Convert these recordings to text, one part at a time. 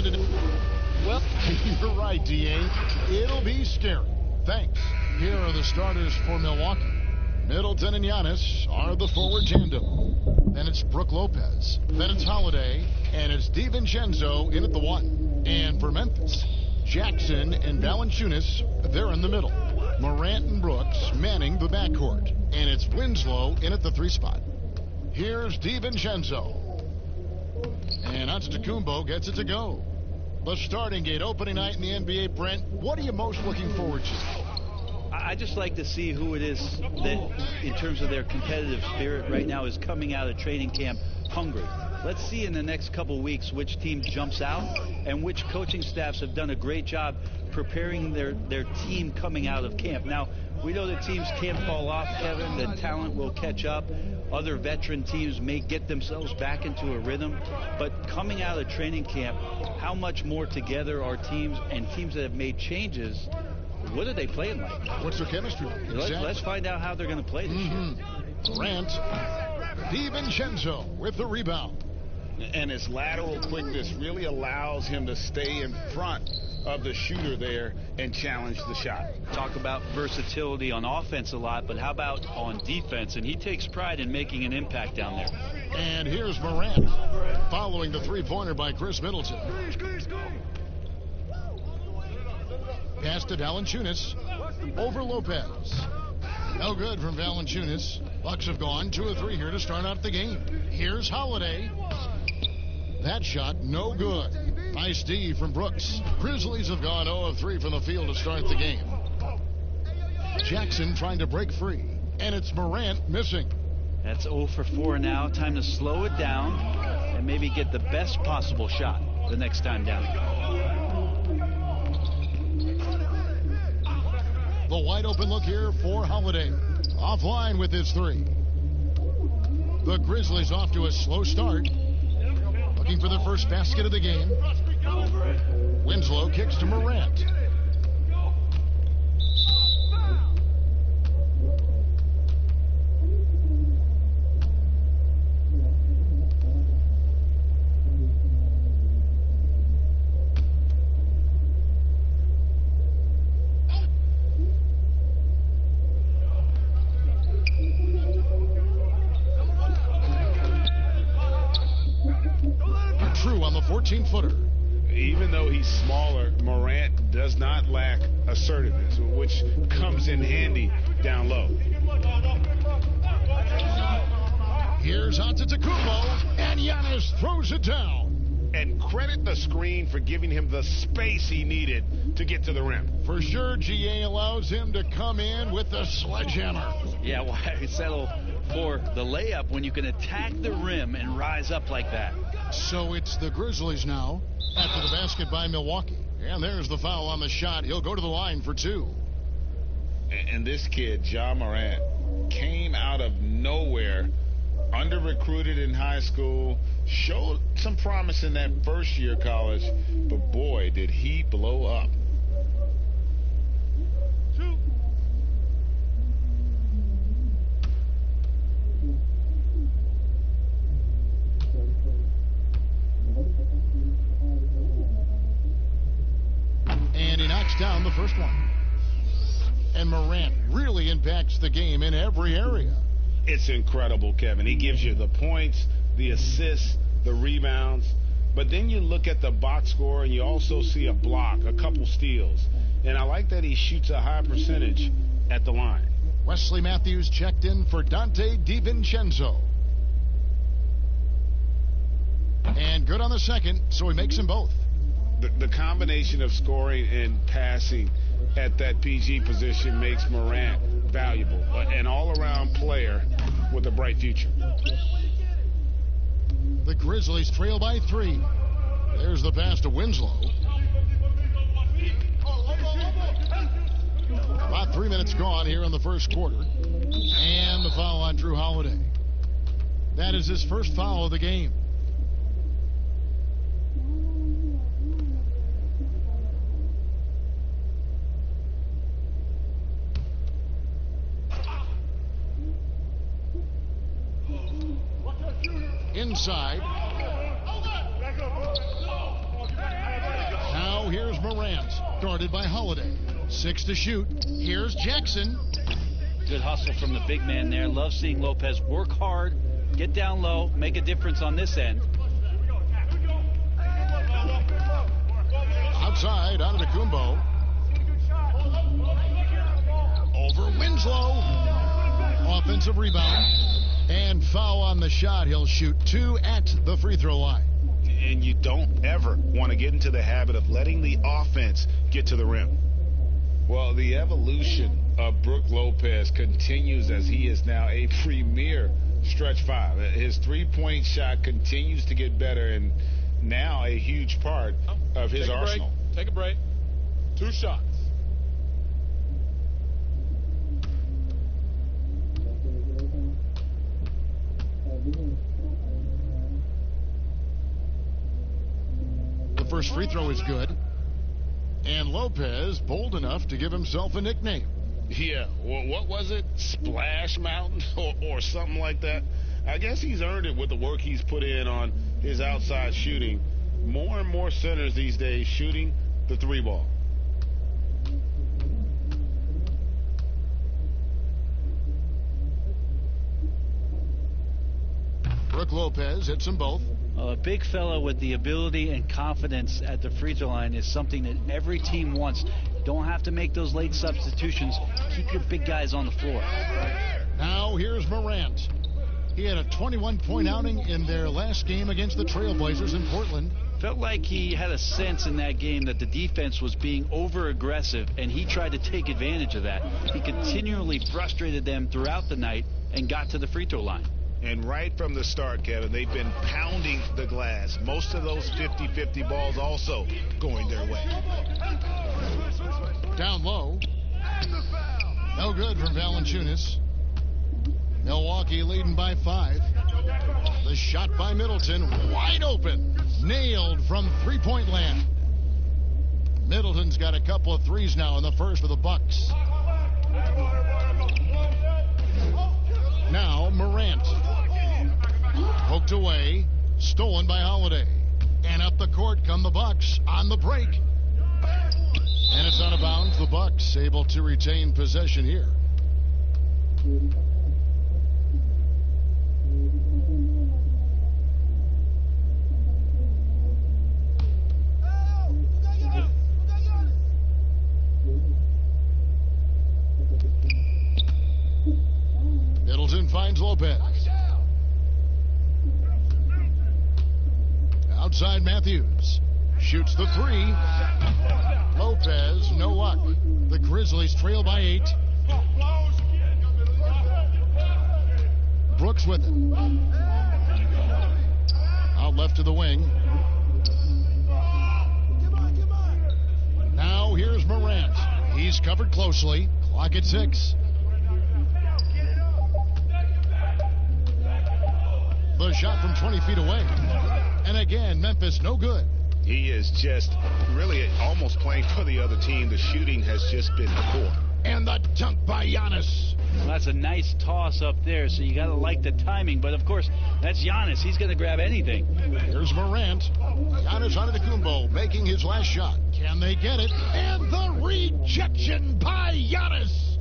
into... Well, you're right, D.A. It'll be scary. Thanks. Here are the starters for Milwaukee. Middleton and Giannis are the forward tandem. Then it's Brook Lopez. Then it's Holiday. And it's DiVincenzo in at the 1. And for Memphis, Jackson and Valanciunas, they're in the middle. Morant and Brooks manning the backcourt. And it's Winslow in at the 3 spot. Here's DiVincenzo. And Antetokounmpo gets it to go. The starting gate opening night in the NBA, Brent. What are you most looking forward to? I just like to see who it is that, in terms of their competitive spirit right now, is coming out of training camp hungry. Let's see in the next couple weeks which team jumps out and which coaching staffs have done a great job preparing their team coming out of camp. Now, we know that teams can't fall off, Kevin. The talent will catch up. Other veteran teams may get themselves back into a rhythm. But coming out of training camp, how much more together are teams, and teams that have made changes, what are they playing like? What's their chemistry like? Exactly. Let's find out how they're going to play this year. Grant, DiVincenzo with the rebound. And his lateral quickness really allows him to stay in front of the shooter there and challenge the shot. Talk about versatility on offense a lot, but how about on defense? And he takes pride in making an impact down there. And here's Morant following the three-pointer by Chris Middleton. Pass to Valanciunas over Lopez. No good from Valanciunas. Bucks have gone 2 of 3 here to start out the game. Here's Holiday. That shot no good. Nice D from Brooks. Grizzlies have gone 0 of 3 from the field to start the game. Jackson trying to break free. And it's Morant missing. That's 0 for 4 now. Time to slow it down and maybe get the best possible shot the next time down. The wide open look here for Holiday. Offline with his 3. The Grizzlies off to a slow start. Looking for the first basket of the game. Winslow kicks to Morant. True on the 14-footer. Even though he's smaller, Morant does not lack assertiveness, which comes in handy down low. Here's Antetokounmpo, and Giannis throws it down. And credit the screen for giving him the space he needed to get to the rim. For sure, GA allows him to come in with the sledgehammer. Yeah, why settle for the layup when you can attack the rim and rise up like that? So it's the Grizzlies now after the basket by Milwaukee. And there's the foul on the shot. He'll go to the line for 2. And this kid, Ja Morant, came out of nowhere, under-recruited in high school, showed some promise in that first year of college, but boy, did he blow up. And he knocks down the first one. And Morant really impacts the game in every area. It's incredible, Kevin. He gives you the points, the assists, the rebounds. But then you look at the box score and you also see a block, a couple steals. And I like that he shoots a high percentage at the line. Wesley Matthews checked in for Dante DiVincenzo. And good on the second, so he makes them both. The combination of scoring and passing at that PG position makes Morant valuable, an all-around player with a bright future. The Grizzlies trail by 3. There's the pass to Winslow. About 3 minutes gone here in the first quarter. And the foul on Drew Holiday. That is his first foul of the game. Inside. Morant, guarded by Holiday. 6 to shoot. Here's Jackson. Good hustle from the big man there. Love seeing Lopez work hard, get down low, make a difference on this end. Outside, Antetokounmpo. Over Winslow. Offensive rebound. And foul on the shot. He'll shoot 2 at the free throw line. And you don't ever want to get into the habit of letting the offense get to the rim. Well, the evolution of Brook Lopez continues as he is now a premier stretch 5. His three-point shot continues to get better and now a huge part of his arsenal. Take a break. 2 shots. The first free throw is good. And Lopez bold enough to give himself a nickname. Yeah, well, what was it? Splash Mountain or something like that? I guess he's earned it with the work he's put in on his outside shooting. More and more centers these days shooting the 3-ball. Brook Lopez hits them both. A big fella with the ability and confidence at the free throw line is something that every team wants. Don't have to make those late substitutions. Keep your big guys on the floor. Now here's Morant. He had a 21-point outing in their last game against the Trailblazers in Portland. Felt like he had a sense in that game that the defense was being over-aggressive, and he tried to take advantage of that. He continually frustrated them throughout the night and got to the free throw line. And right from the start, Kevin, they've been pounding the glass. Most of those 50-50 balls also going their way. Down low. No good from Valanciunas. Milwaukee leading by 5. The shot by Middleton, wide open. Nailed from three-point land. Middleton's got a couple of threes now in the first for the Bucks. Now Morant. Poked away. Stolen by Holiday. And up the court come the Bucks on the break. And it's out of bounds. The Bucks able to retain possession here. Middleton finds Lopez. Outside Matthews. Shoots the 3. Lopez, no luck. The Grizzlies trail by 8. Brooks with it. Out left to the wing. Now here's Morant. He's covered closely. Clock at 6. The shot from 20 feet away. And again, Memphis no good. He is just really almost playing for the other team. The shooting has just been poor. And the dunk by Giannis. Well, that's a nice toss up there, so you got to like the timing. But, of course, that's Giannis. He's going to grab anything. Here's Morant. Giannis Antetokounmpo making his last shot. Can they get it? And the rejection by Giannis.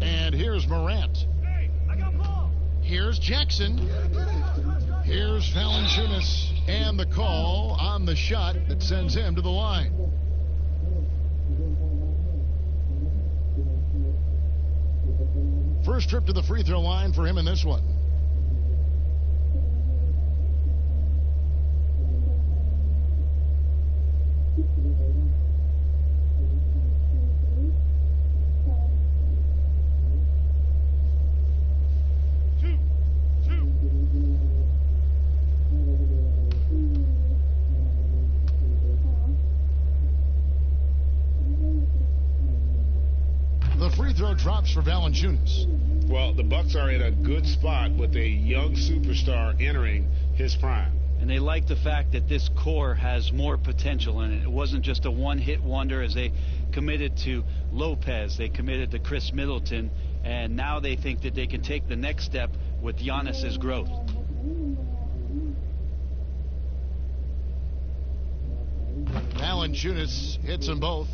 And here's Morant. Here's Jackson. Here's Valanciunas. And the call on the shot that sends him to the line. First trip to the free throw line for him in this one. The free throw drops for Valanciunas. Well, the Bucks are in a good spot with a young superstar entering his prime. And they like the fact that this core has more potential in it. It wasn't just a one-hit wonder as they committed to Lopez. They committed to Chris Middleton. And now they think that they can take the next step with Giannis's growth. Valanciunas hits them both.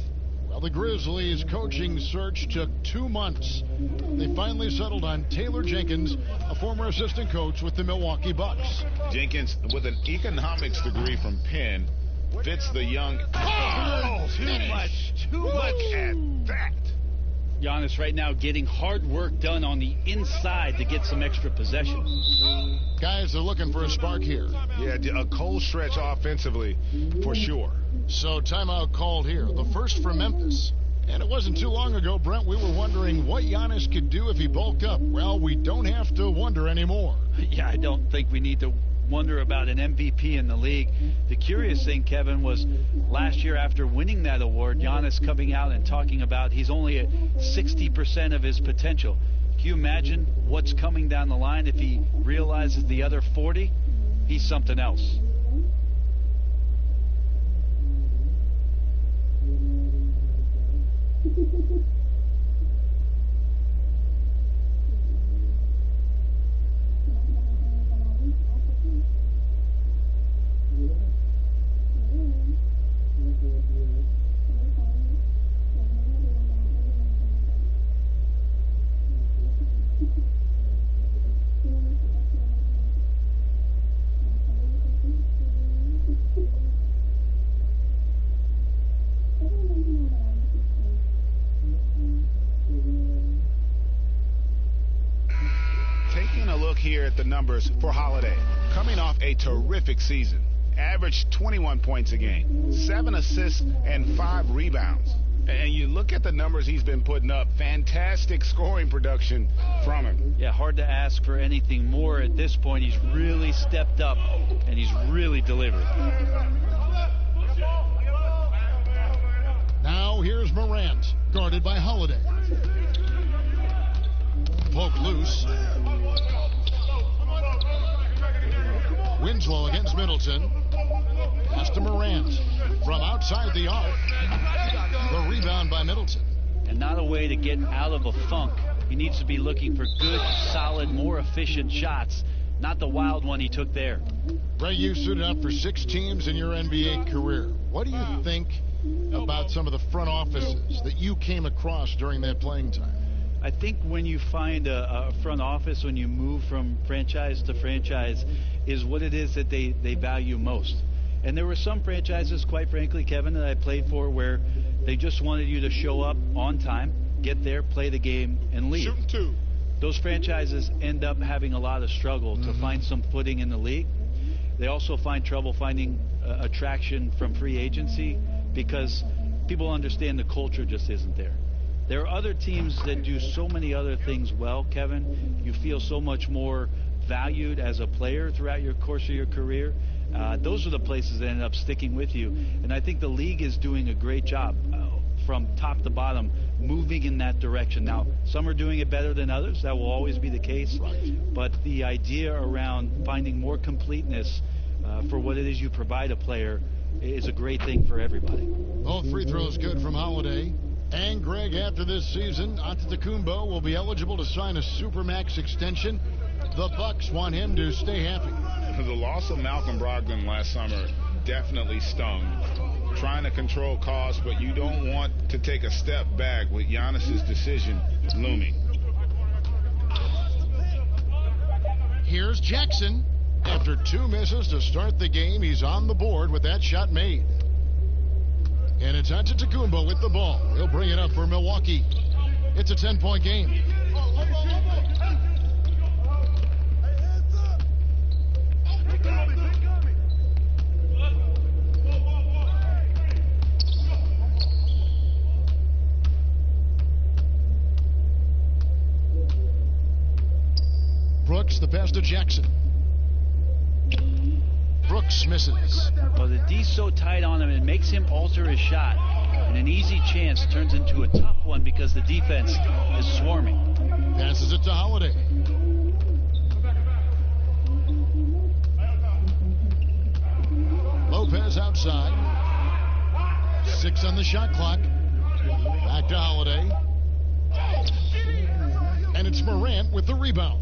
Well, the Grizzlies' coaching search took 2 months. They finally settled on Taylor Jenkins, a former assistant coach with the Milwaukee Bucks. Jenkins, with an economics degree from Penn, fits the young... Oh, too much. Look at that. Giannis right now getting hard work done on the inside to get some extra possession. Guys are looking for a spark here. Yeah, a cold stretch offensively, for sure. So timeout called here, the first for Memphis. And it wasn't too long ago, Brent, we were wondering what Giannis could do if he bulked up. Well, we don't have to wonder anymore. Yeah, I don't think we need to wonder about an MVP in the league. The curious thing, Kevin, was last year after winning that award, Giannis coming out and talking about he's only at 60% of his potential. Can you imagine what's coming down the line if he realizes the other 40? He's something else. Here at the numbers for Holiday. Coming off a terrific season. Averaged 21 points a game, 7 assists, and 5 rebounds. And you look at the numbers he's been putting up, fantastic scoring production from him. Yeah, hard to ask for anything more at this point. He's really stepped up, and he's really delivered. Now here's Morant, guarded by Holiday. Poke loose. Winslow against Middleton. Pass to Morant. From outside the arc. The rebound by Middleton. And not a way to get out of a funk. He needs to be looking for good, solid, more efficient shots. Not the wild one he took there. Ray, you suited up for 6 teams in your NBA career. What do you think about some of the front offices that you came across during that playing time? I think when you find a front office, when you move from franchise to franchise, is what it is that they value most. And there were some franchises, quite frankly, Kevin, that I played for where they just wanted you to show up on time, get there, play the game, and leave. Shooting 2. Those franchises end up having a lot of struggle to find some footing in the league. They also find trouble finding attraction from free agency because people understand the culture just isn't there. There are other teams that do so many other things well, Kevin. You feel so much more valued as a player throughout your course of your career. Those are the places that end up sticking with you. And I think the league is doing a great job from top to bottom, moving in that direction. Now, some are doing it better than others. That will always be the case. Right. But the idea around finding more completeness for what it is you provide a player is a great thing for everybody. Both free throws good from Holiday. And Greg, after this season, Antetokounmpo will be eligible to sign a Supermax extension. The Bucks want him to stay happy. The loss of Malcolm Brogdon last summer definitely stung. Trying to control costs, but you don't want to take a step back with Giannis's decision looming. Here's Jackson. After 2 misses to start the game, he's on the board with that shot made. And it's Antetokounmpo with the ball. He'll bring it up for Milwaukee. It's a 10-point game. Brooks, the pass to Jackson. Brooks misses. Well, the D's so tight on him, it makes him alter his shot. And an easy chance turns into a tough one because the defense is swarming. Passes it to Holiday. Lopez outside. 6 on the shot clock. Back to Holiday. And it's Morant with the rebound.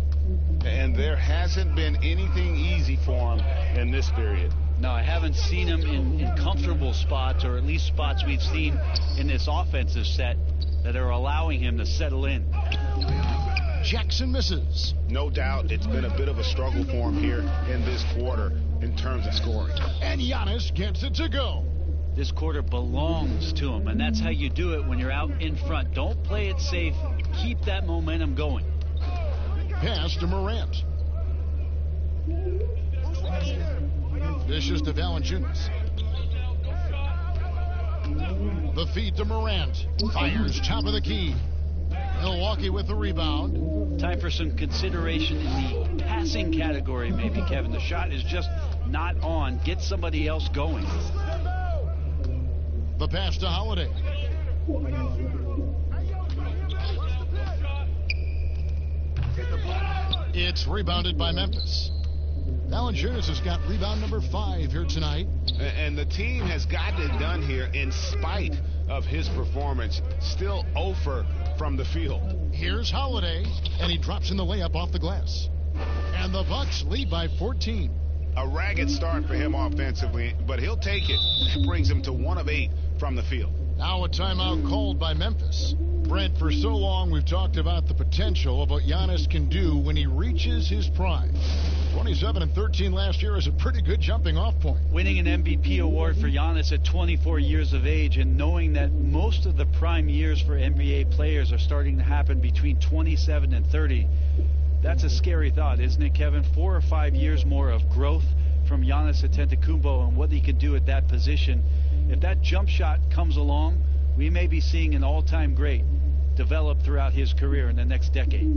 And there hasn't been anything easy for him in this this period. No, I haven't seen him in comfortable spots, or at least spots we've seen in this offensive set that are allowing him to settle in. Jackson misses. No doubt it's been a bit of a struggle for him here in this quarter in terms of scoring. And Giannis gets it to go. This quarter belongs to him, and that's how you do it when you're out in front. Don't play it safe. Keep that momentum going. Pass to Morant. Dishes to Valanciunas. The feed to Morant. Fires top of the key. Milwaukee with the rebound. Time for some consideration in the passing category, maybe, Kevin. The shot is just not on. Get somebody else going. The pass to Holiday. It's rebounded by Memphis. Valanciunas has got rebound number 5 here tonight. And the team has gotten it done here in spite of his performance. Still 0 from the field. Here's Holiday, and he drops in the layup off the glass. And the Bucks lead by 14. A ragged start for him offensively, but he'll take it. That brings him to 1 of 8 from the field. Now a timeout called by Memphis. Brent, for so long we've talked about the potential of what Giannis can do when he reaches his prime. 27 and 13 last year is a pretty good jumping off point. Winning an MVP award for Giannis at 24 years of age, and knowing that most of the prime years for NBA players are starting to happen between 27 and 30, that's a scary thought, isn't it, Kevin? 4 or 5 years more of growth from Giannis Antetokounmpo and what he can do at that position. If that jump shot comes along, we may be seeing an all-time great develop throughout his career in the next decade.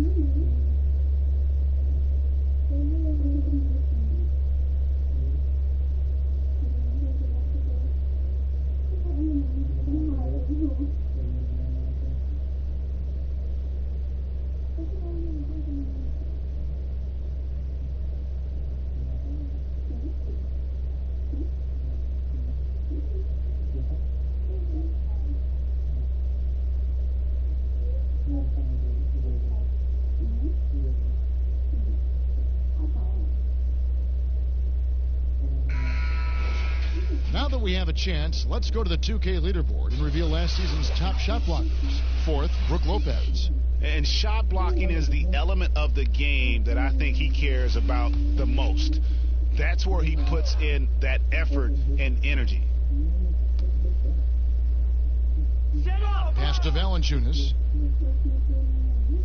Now that we have a chance, let's go to the 2K leaderboard and reveal last season's top shot blockers. 4th, Brook Lopez. And shot blocking is the element of the game that I think he cares about the most. That's where he puts in that effort and energy. Pass to Valanciunas.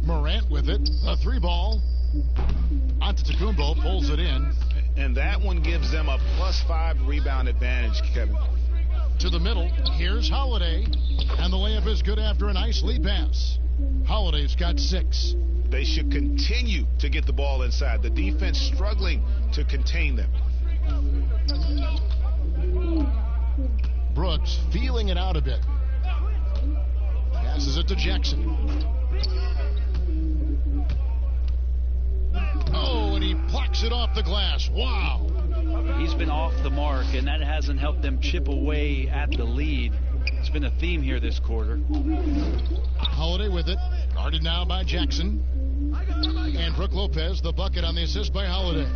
Morant with it. A 3-ball. Antetokounmpo pulls it in. And that one gives them a +5 rebound advantage, Kevin. To the middle. Here's Holiday. And the layup is good after a nice lead pass. Holiday's got 6. They should continue to get the ball inside. The defense struggling to contain them. Brooks feeling it out a bit. Passes it to Jackson. Oh, and he plucks it off the glass. Wow. He's been off the mark, and that hasn't helped them chip away at the lead. It's been a theme here this quarter. Holiday with it. Guarded now by Jackson. And Brook Lopez, the bucket on the assist by Holiday.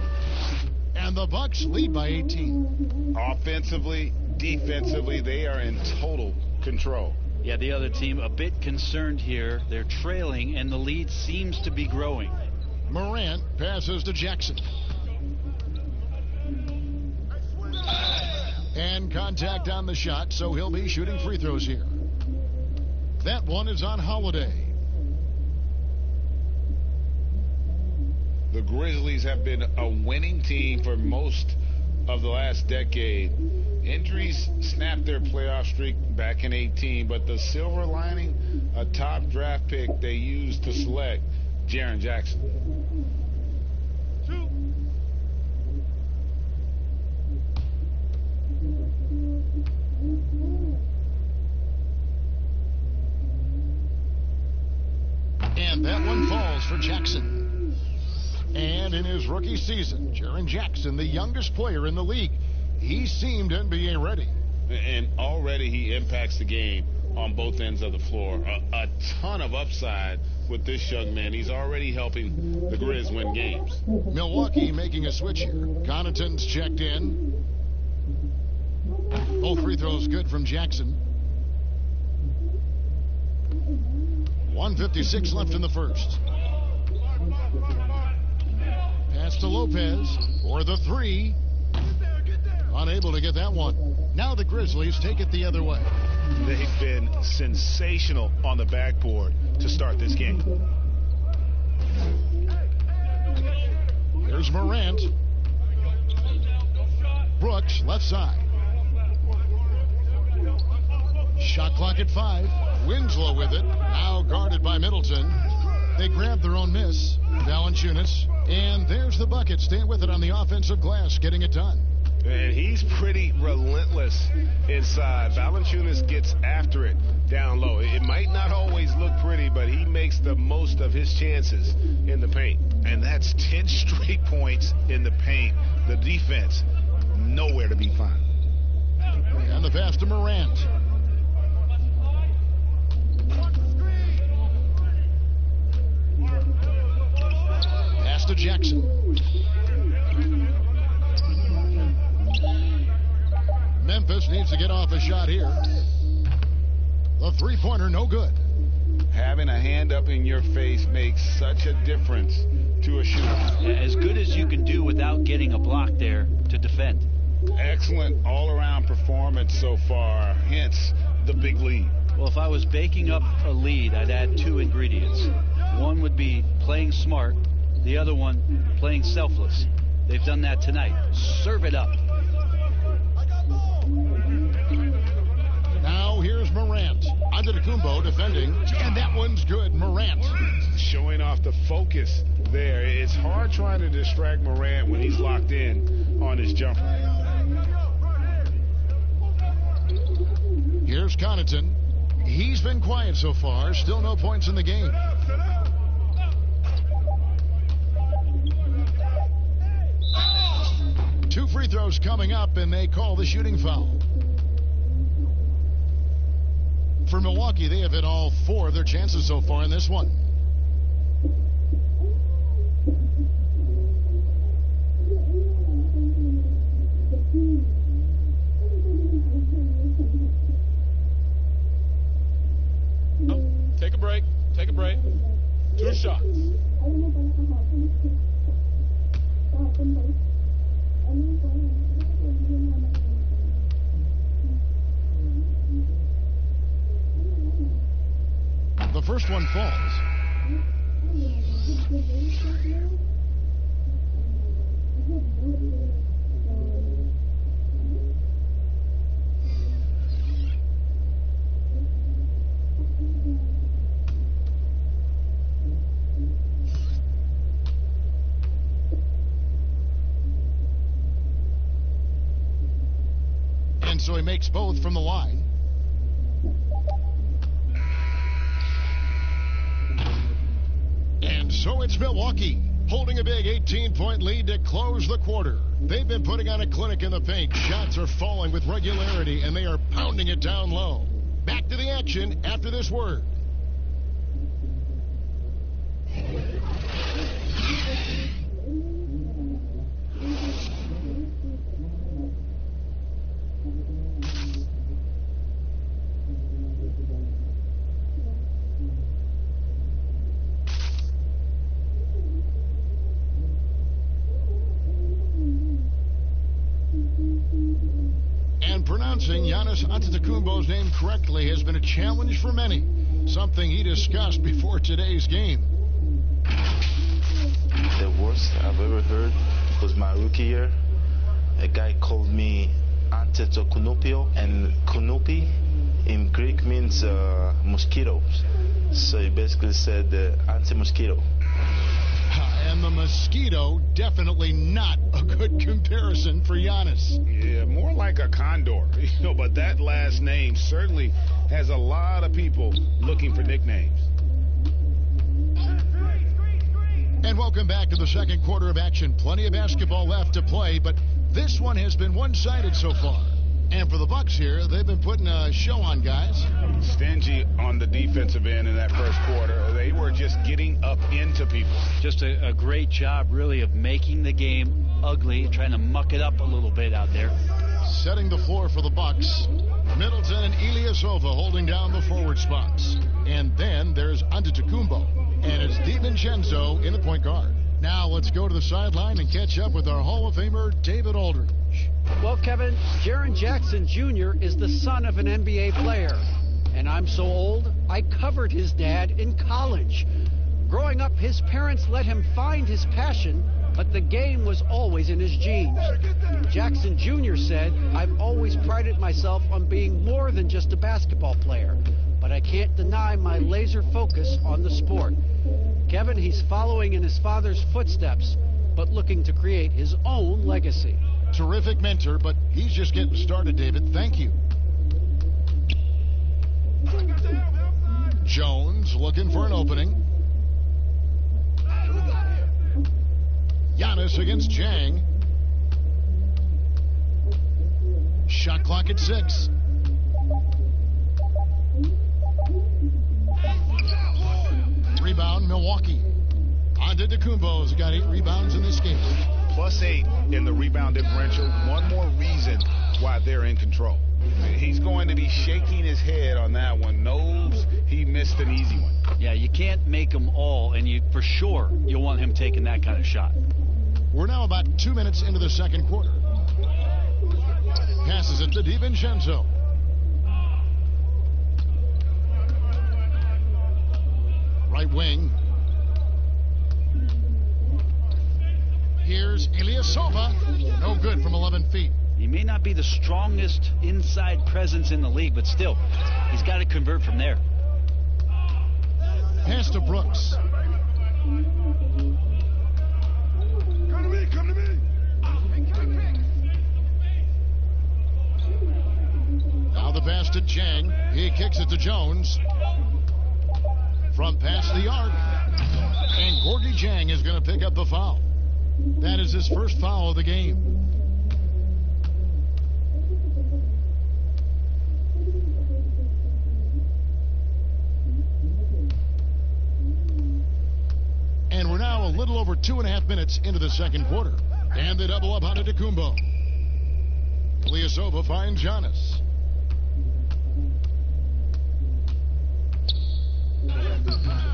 And the Bucks lead by 18. Offensively, defensively, they are in total control. Yeah, the other team a bit concerned here. They're trailing, and the lead seems to be growing. Morant passes to Jackson. And contact on the shot, so he'll be shooting free throws here. That one is on Holiday. The Grizzlies have been a winning team for most of the last decade. Injuries snapped their playoff streak back in 18, but the silver lining, a top draft pick they used to select Jaren Jackson. And that one falls for Jackson. And in his rookie season, Jaren Jackson, the youngest player in the league, he seemed NBA ready. And already he impacts the game on both ends of the floor. A ton of upside with this young man. He's already helping the Grizz win games. Milwaukee making a switch here. Connaughton's checked in. Both free throws good from Jackson. 1:56 left in the first. Pass to Lopez for the three. Unable to get that one. Now the Grizzlies take it the other way. They've been sensational on the backboard to start this game. Here's Morant. Brooks, left side. Shot clock at 5. Winslow with it. Now guarded by Middleton. They grab their own miss. Valanciunas. And there's the bucket. Staying with it on the offensive glass. Getting it done. And he's pretty relentless inside. Valanciunas gets after it down low. It might not always look pretty, but he makes the most of his chances in the paint. And that's 10 straight points in the paint. The defense, nowhere to be found. And the pass to Morant. Pass to Jackson. Memphis needs to get off a shot here. The three-pointer, no good. Having a hand up in your face makes such a difference to a shooter. As good as you can do without getting a block there to defend. Excellent all-around performance so far, hence the big lead. Well, if I was baking up a lead, I'd add 2 ingredients. One would be playing smart. The other one, playing selfless. They've done that tonight. Serve it up. Now here's Morant. Antetokounmpo defending. And that one's good. Morant. Showing off the focus there. It's hard trying to distract Morant when he's locked in on his jumper. Here's Connaughton. He's been quiet so far. Still no points in the game. Two free throws coming up, and they call the shooting foul. For Milwaukee, they have hit all 4 of their chances so far in this one. Take a break. Take a break. 2 shots. The first one falls. And so he makes both from the line. And so it's Milwaukee holding a big 18-point lead to close the quarter. They've been putting on a clinic in the paint. Shots are falling with regularity, and they are pounding it down low. Back to the action after this word. Pronouncing Giannis Antetokounmpo's name correctly has been a challenge for many, something he discussed before today's game. The worst I've ever heard was my rookie year. A guy called me Antetokounmpo, and Kunupi in Greek means mosquitoes. So he basically said anti-mosquito. And the mosquito, definitely not a good comparison for Giannis. Yeah, more like a condor. But that last name certainly has a lot of people looking for nicknames. And welcome back to the second quarter of action. Plenty of basketball left to play, but this one has been one-sided so far. And for the Bucks here, they've been putting a show on, guys. Stingy on the defensive end in that first quarter. They were just getting up into people. Just a great job, really, of making the game ugly, trying to muck it up a little bit out there. Setting the floor for the Bucks. Middleton and Ilyasova holding down the forward spots. And then there's Antetokounmpo. And it's DiVincenzo in the point guard. Now let's go to the sideline and catch up with our Hall of Famer, David Aldridge. Well, Kevin, Jaren Jackson Jr. is the son of an NBA player. And I'm so old, I covered his dad in college. Growing up, his parents let him find his passion, but the game was always in his genes. Jackson Jr. said, "I've always prided myself on being more than just a basketball player, but I can't deny my laser focus on the sport." Kevin, he's following in his father's footsteps, but looking to create his own legacy. Terrific mentor, but he's just getting started, David. Thank you. Jones looking for an opening. Giannis against Jang. Shot clock at 6. Rebound, Milwaukee. Antetokounmpo's got 8 rebounds in this game. +8 in the rebound differential. One more reason why they're in control. He's going to be shaking his head on that one. Knows he missed an easy one. Yeah, you can't make them all, and for sure you'll want him taking that kind of shot. We're now about 2 minutes into the second quarter. Passes it to DiVincenzo. Right wing. Here's Ilyasova. No good from 11 feet. He may not be the strongest inside presence in the league, but still, he's got to convert from there. Pass to Brooks. Come to me. Now the pass to Jang. He kicks it to Jones. From past the arc. And Gorgui Jang is going to pick up the foul. That is his first foul of the game. And we're now a little over 2.5 minutes into the second quarter. And they double up on Antetokounmpo. Ilyasova finds Giannis.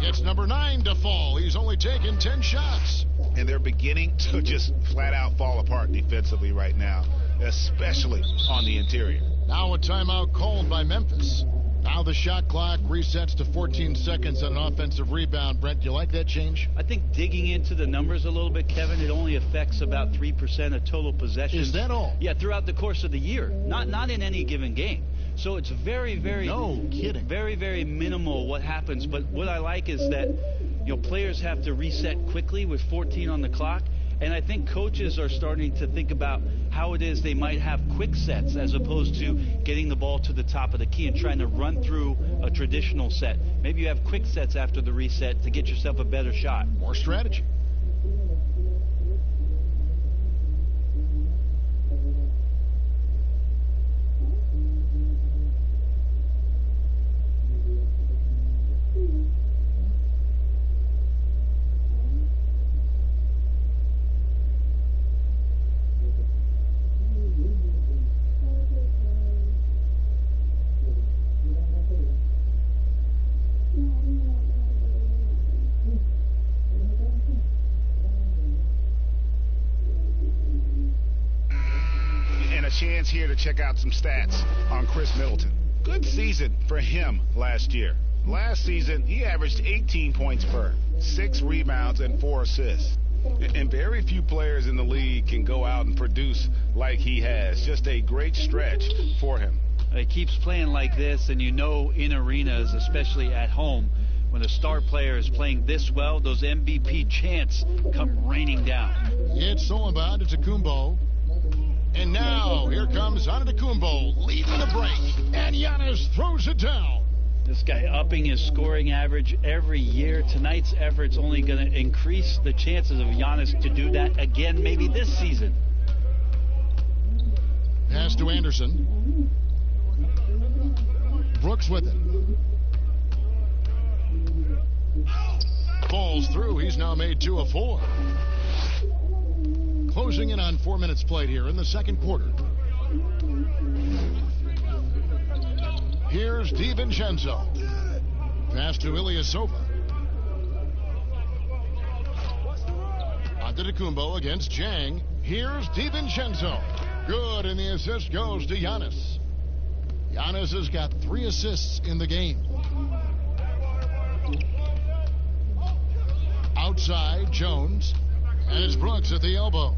Gets number 9 to fall. He's only taken 10 shots. And they're beginning to just flat out fall apart defensively right now, especially on the interior. Now a timeout called by Memphis. Now the shot clock resets to 14 seconds on an offensive rebound. Brent, do you like that change? I think digging into the numbers a little bit, Kevin, it only affects about 3% of total possessions. Is that all? Yeah, throughout the course of the year, not in any given game. So it's very, very, no kidding, very, very minimal what happens. But what I like is that players have to reset quickly with 14 on the clock. And I think coaches are starting to think about how it is they might have quick sets as opposed to getting the ball to the top of the key and trying to run through a traditional set. Maybe you have quick sets after the reset to get yourself a better shot. More strategy. Chance here to check out some stats on Chris Middleton. Good season for him last year. Last season, he averaged 18 points per, 6 rebounds, and 4 assists. And very few players in the league can go out and produce like he has. Just a great stretch for him. He keeps playing like this, and in arenas, especially at home, when a star player is playing this well, those MVP chants come raining down. It's all about Antetokounmpo. And now, here comes Antetokounmpo leading the break. And Giannis throws it down. This guy upping his scoring average every year. Tonight's effort's only going to increase the chances of Giannis to do that again maybe this season. Pass Pass to Anderson. Brooks with it. Falls through. He's now made 2 of 4. Closing in on 4 minutes played here in the second quarter. Here's DiVincenzo. Pass to Ilyasova. Antetokounmpo against Jang. Here's DiVincenzo. Good, and the assist goes to Giannis. Giannis has got 3 assists in the game. Outside, Jones. And it's Brooks at the elbow.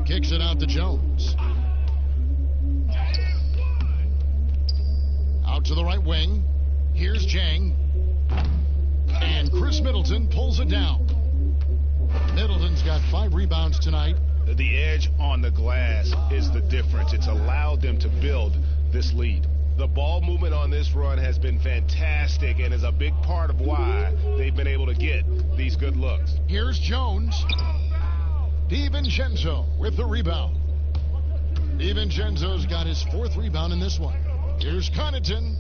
Kicks it out to Jones. Out to the right wing. Here's Jang. And Chris Middleton pulls it down. Middleton's got 5 rebounds tonight. The edge on the glass is the difference. It's allowed them to build this lead. The ball movement on this run has been fantastic and is a big part of why they've been able to get these good looks. Here's Jones. DiVincenzo with the rebound. DiVincenzo's got his 4th rebound in this one. Here's Connaughton.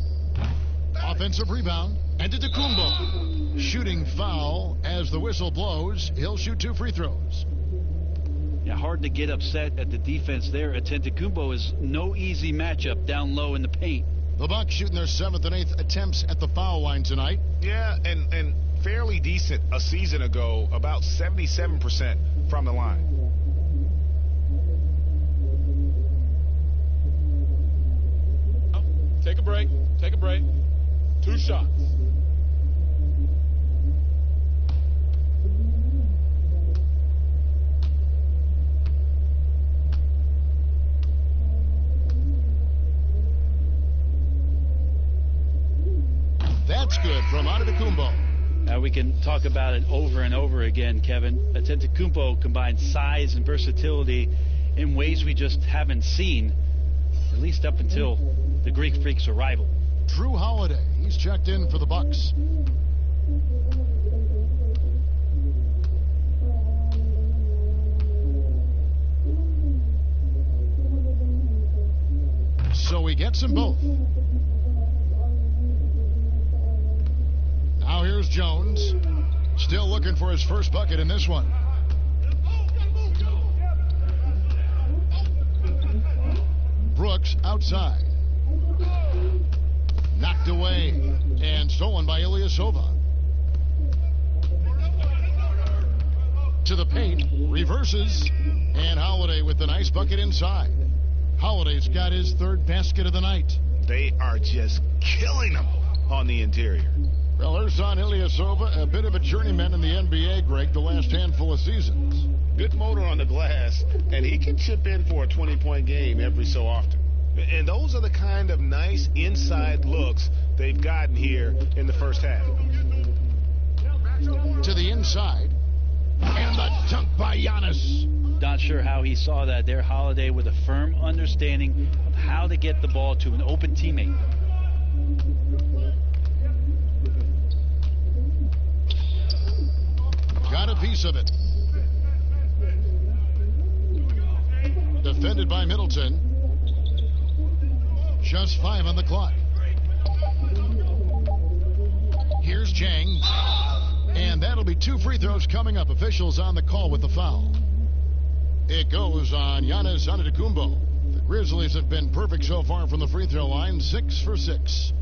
Offensive rebound. Antetokounmpo. Shooting foul as the whistle blows. He'll shoot 2 free throws. Yeah, hard to get upset at the defense there. Antetokounmpo is no easy matchup down low in the paint. The Bucks shooting their 7th and 8th attempts at the foul line tonight. Yeah, and fairly decent a season ago, about 77% from the line. Take a break. Take a break. 2 shots. That's good from Antetokounmpo. Now we can talk about it over and over again, Kevin. Antetokounmpo combines size and versatility in ways we just haven't seen, at least up until the Greek Freak's arrival. Drew Holiday, he's checked in for the Bucks. So he gets them both. Now here's Jones, still looking for his first bucket in this one. Brooks outside. Knocked away and stolen by Ilyasova. To the paint, reverses, and Holiday with the nice bucket inside. Holiday's got his 3rd basket of the night. They are just killing them on the interior. Well, Ersan Ilyasova, a bit of a journeyman in the NBA, Greg, the last handful of seasons. Good motor on the glass, and he can chip in for a 20-point game every so often. And those are the kind of nice inside looks they've gotten here in the first half. To the inside, and the dunk by Giannis. Not sure how he saw that there. Holiday with a firm understanding of how to get the ball to an open teammate. Got a piece of it. Defended by Middleton. Just 5 on the clock. Here's Jang. And that'll be 2 free throws coming up. Officials on the call with the foul. It goes on Giannis Antetokounmpo. The Grizzlies have been perfect so far from the free throw line. 6 for 6.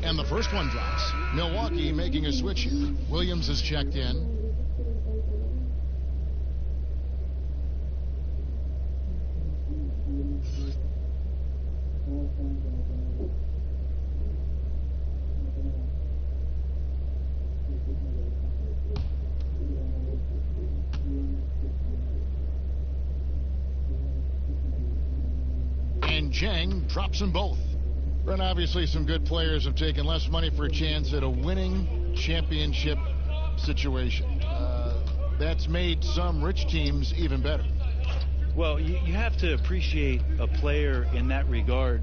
And the first one drops. Milwaukee making a switch here. Williams is checked in. And Jang drops them both. And obviously some good players have taken less money for a chance at a winning championship situation. That's made some rich teams even better. Well, you have to appreciate a player in that regard,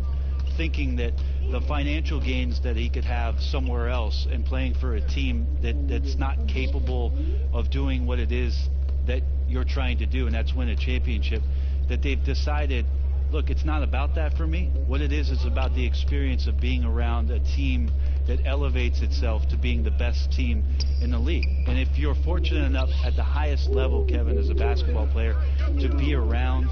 thinking that the financial gains that he could have somewhere else and playing for a team that's not capable of doing what it is that you're trying to do, and that's win a championship, that they've decided, look, it's not about that for me. What it is about the experience of being around a team that elevates itself to being the best team in the league. And if you're fortunate enough at the highest level, Kevin, as a basketball player, to be around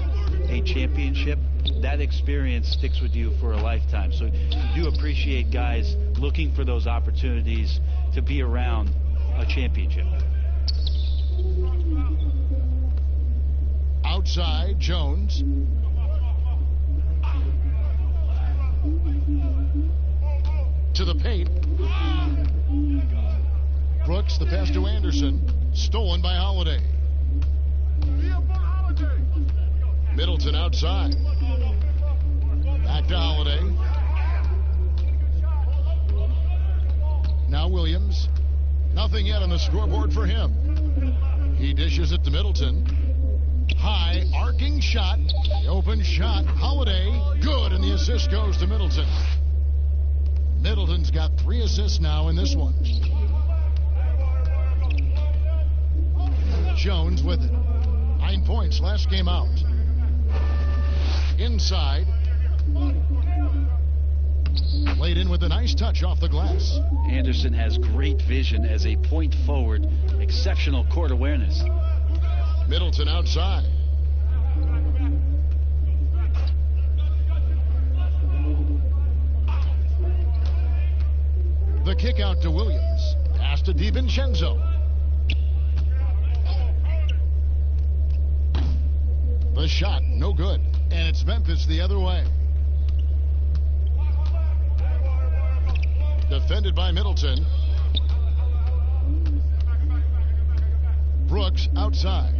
a championship, that experience sticks with you for a lifetime. So you do appreciate guys looking for those opportunities to be around a championship. Outside, Jones. To the paint. Brooks, the pass to Anderson. Stolen by Holiday. Middleton outside. Back to Holiday. Now Williams. Nothing yet on the scoreboard for him. He dishes it to Middleton. High, arcing shot. The open shot. Holiday. Good, and the assist goes to Middleton. Middleton's got 3 assists now in this one. Jones with it. 9 points last game out. Inside. Laid in with a nice touch off the glass. Anderson has great vision as a point forward. Exceptional court awareness. Middleton outside. The kick out to Williams. Pass to DiVincenzo. The shot, no good. And it's Memphis the other way. Defended by Middleton. Brooks outside.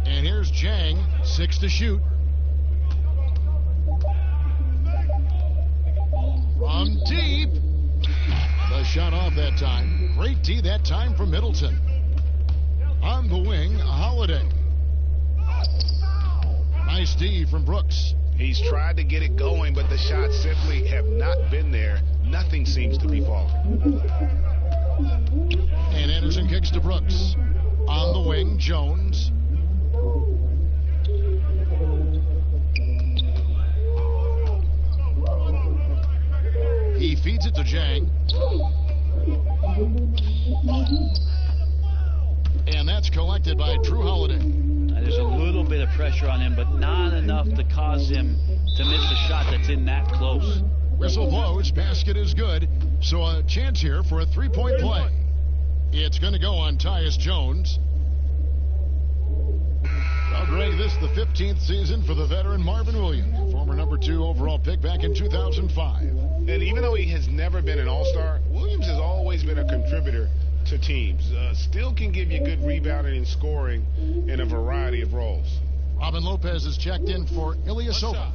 And here's Jang, 6 to shoot. From deep. The shot off that time. Great D that time from Middleton. On the wing, Holiday. Nice D from Brooks. He's tried to get it going, but the shots simply have not been there. Nothing seems to be falling. And Anderson kicks to Brooks. On the wing, Jones. He feeds it to Jang. And that's collected by Drew Holiday. There's a little bit of pressure on him, but not enough to cause him to miss a shot that's in that close. Whistle blows, basket is good. So a chance here for a 3-point play. It's going to go on Tyus Jones. Well, Greg, this is the 15th season for the veteran Marvin Williams, former number 2 overall pick back in 2005. And even though he has never been an all-star, Williams has always been a contributor to teams. Still can give you good rebounding and scoring in a variety of roles. Robin Lopez is checked in for Ilyasova.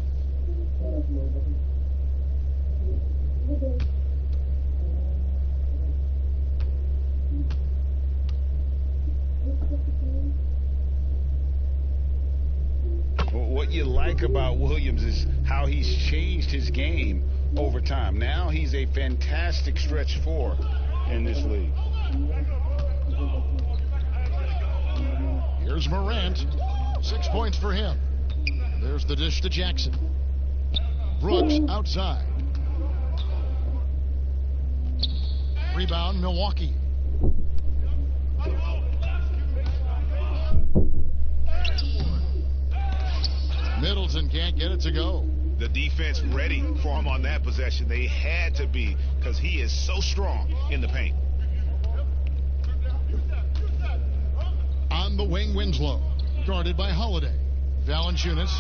What you like about Williams is how he's changed his game over time. Now he's a fantastic stretch 4 in this league. Here's Morant. 6 points for him. There's the dish to Jackson. Brooks outside. Rebound, Milwaukee. Middleton can't get it to go. The defense ready for him on that possession. They had to be, because he is so strong in the paint. On the wing, Winslow. Guarded by Holiday. Valanciunas.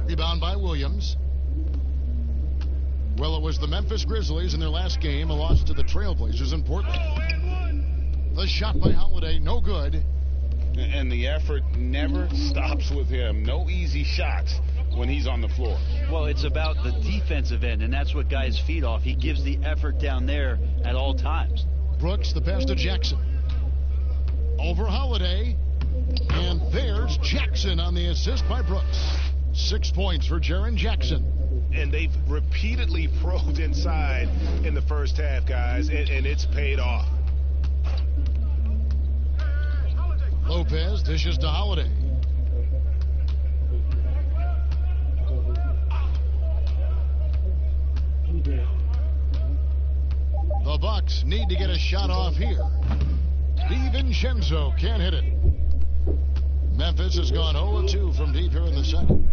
Rebound by Williams. Well, it was the Memphis Grizzlies in their last game, a loss to the Trailblazers in Portland. The shot by Holiday, no good. And the effort never stops with him. No easy shots when he's on the floor. Well, it's about the defensive end, and that's what guys feed off. He gives the effort down there at all times. Brooks, the pass to Jackson. Over Holiday. And there's Jackson on the assist by Brooks. 6 points for Jaren Jackson. And they've repeatedly probed inside in the first half, guys, and it's paid off. Lopez dishes to Holiday. The Bucks need to get a shot off here. DiVincenzo can't hit it. Memphis has gone 0-2 from deep here in the second.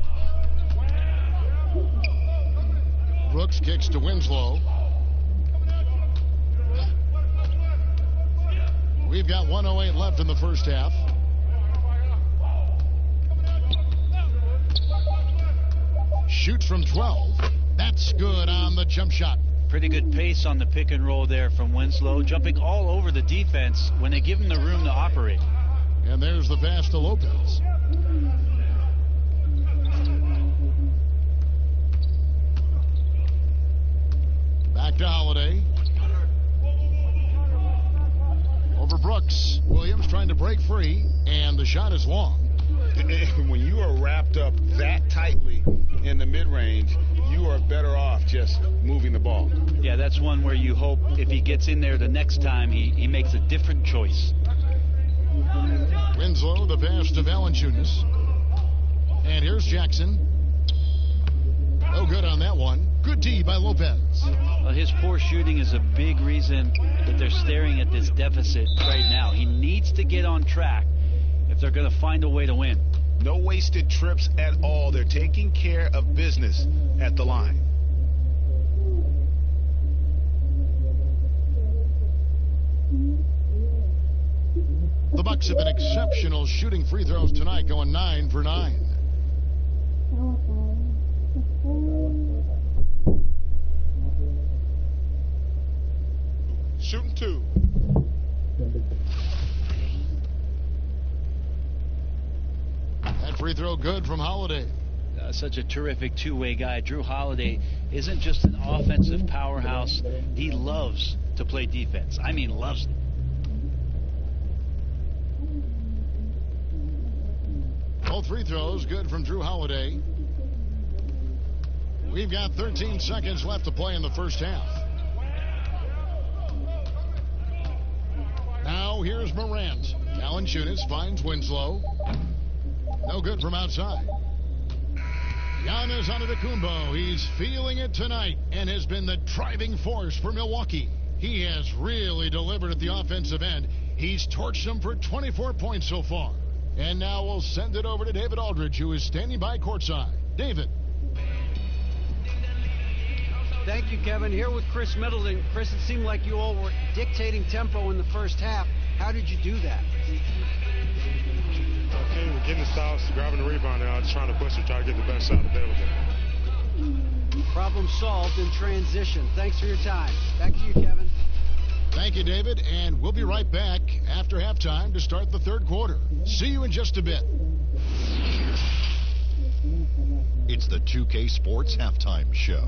Brooks kicks to Winslow. We've got 1:08 left in the first half. Shoots from 12. That's good on the jump shot. Pretty good pace on the pick and roll there from Winslow, jumping all over the defense when they give him the room to operate. And there's the pass to Lopez. Back to Holiday. Over Brooks. Williams trying to break free, and the shot is long. When you are wrapped up that tightly in the mid-range, you are better off just moving the ball. Yeah, that's one where you hope if he gets in there the next time, he makes a different choice. Winslow, the pass to Valanciunas. And here's Jackson. No good on that one. Good D by Lopez. Well, his poor shooting is a big reason that they're staring at this deficit right now. He needs to get on track if they're going to find a way to win. No wasted trips at all. They're taking care of business at the line. The Bucks have been exceptional shooting free throws tonight, going 9 for 9. Shooting 2. That free throw good from Holiday. Such a terrific two-way guy. Drew Holiday isn't just an offensive powerhouse. He loves to play defense. I mean, loves it. Both free throws good from Drew Holiday. We've got 13 seconds left to play in the first half. Now here's Morant. Valanciunas finds Winslow. No good from outside. Giannis Antetokounmpo. He's feeling it tonight and has been the driving force for Milwaukee. He has really delivered at the offensive end. He's torched them for 24 points so far. And now we'll send it over to David Aldridge, who is standing by courtside. David. Thank you, Kevin. Here with Chris Middleton. Chris, it seemed like you all were dictating tempo in the first half. How did you do that? Okay, we're getting the stops, grabbing the rebound, and just trying to push and try to get the best shot available. Problem solved in transition. Thanks for your time. Back to you, Kevin. Thank you, David, and we'll be right back after halftime to start the third quarter. See you in just a bit. It's the 2K Sports Halftime Show.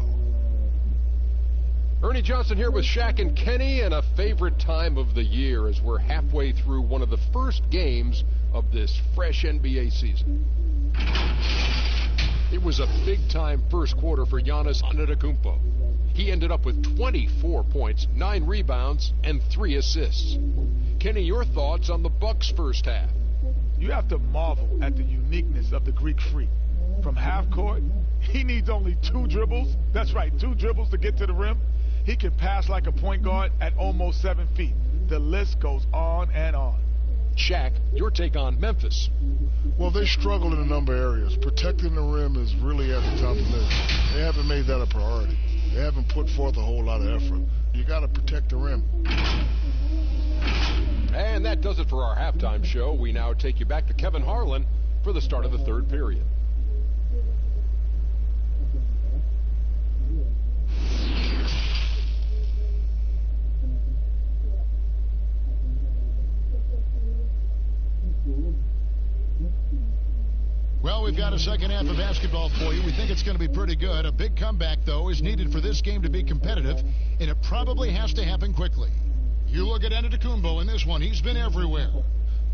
Ernie Johnson here with Shaq and Kenny, and a favorite time of the year as we're halfway through one of the first games of this fresh NBA season. It was a big-time first quarter for Giannis Antetokounmpo. He ended up with 24 points, 9 rebounds, and 3 assists. Kenny, your thoughts on the Bucks' first half? You have to marvel at the uniqueness of the Greek Freak. From half court, he needs only 2 dribbles. That's right, 2 dribbles to get to the rim. He can pass like a point guard at almost 7 feet. The list goes on and on. Shaq, your take on Memphis. Well, they struggled in a number of areas. Protecting the rim is really at the top of the list. They haven't made that a priority. They haven't put forth a whole lot of effort. You got to protect the rim. And that does it for our halftime show. We now take you back to Kevin Harlan for the start of the third period. Well, we've got a second half of basketball for you. We think it's going to be pretty good. A big comeback, though, is needed for this game to be competitive, and it probably has to happen quickly. You look at Antetokounmpo in this one. He's been everywhere.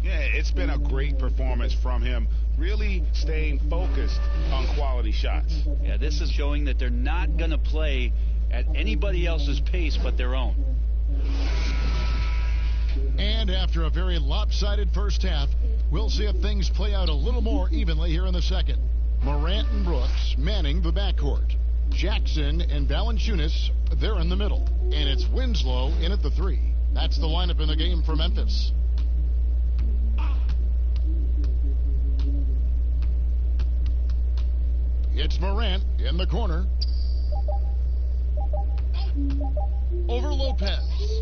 Yeah, it's been a great performance from him, really staying focused on quality shots. Yeah, this is showing that they're not going to play at anybody else's pace but their own. And after a very lopsided first half, we'll see if things play out a little more evenly here in the second. Morant and Brooks manning the backcourt. Jackson and Valanciunas, they're in the middle. And it's Winslow in at the 3. That's the lineup in the game for Memphis. It's Morant in the corner. Over Lopez.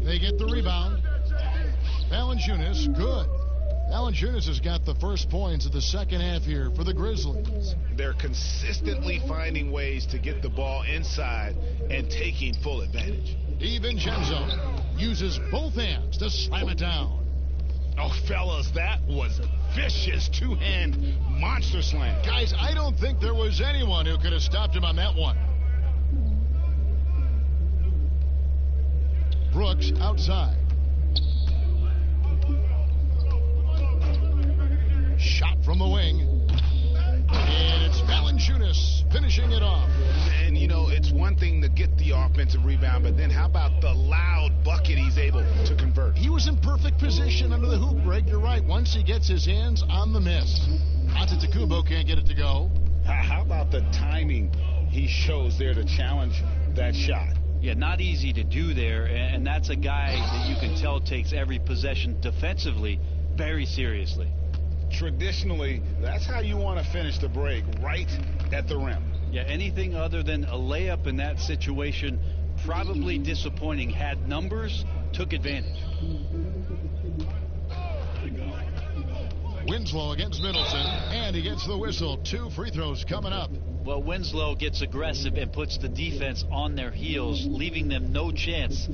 They get the rebound. Valanciunas, good. Valanciunas has got the first points of the second half here for the Grizzlies. They're consistently finding ways to get the ball inside and taking full advantage. DiVincenzo uses both hands to slam it down. Oh, fellas, that was a vicious two-hand monster slam. Guys, I don't think there was anyone who could have stopped him on that one. Brooks outside. Shot from the wing. And it's Valanciunas finishing it off. And, you know, it's one thing to get the offensive rebound, but then how about the loud bucket he's able to convert? He was in perfect position under the hoop, Greg. You're right. Once he gets his hands on the miss. Antetokounmpo can't get it to go. How about the timing he shows there to challenge that shot? Yeah, not easy to do there, and that's a guy that you can tell takes every possession defensively very seriously. Traditionally, that's how you want to finish the break, right at the rim. Yeah, anything other than a layup in that situation, probably disappointing. Had numbers, took advantage. Winslow against Middleton, and he gets the whistle. 2 free throws coming up. Well, Winslow gets aggressive and puts the defense on their heels, leaving them no chance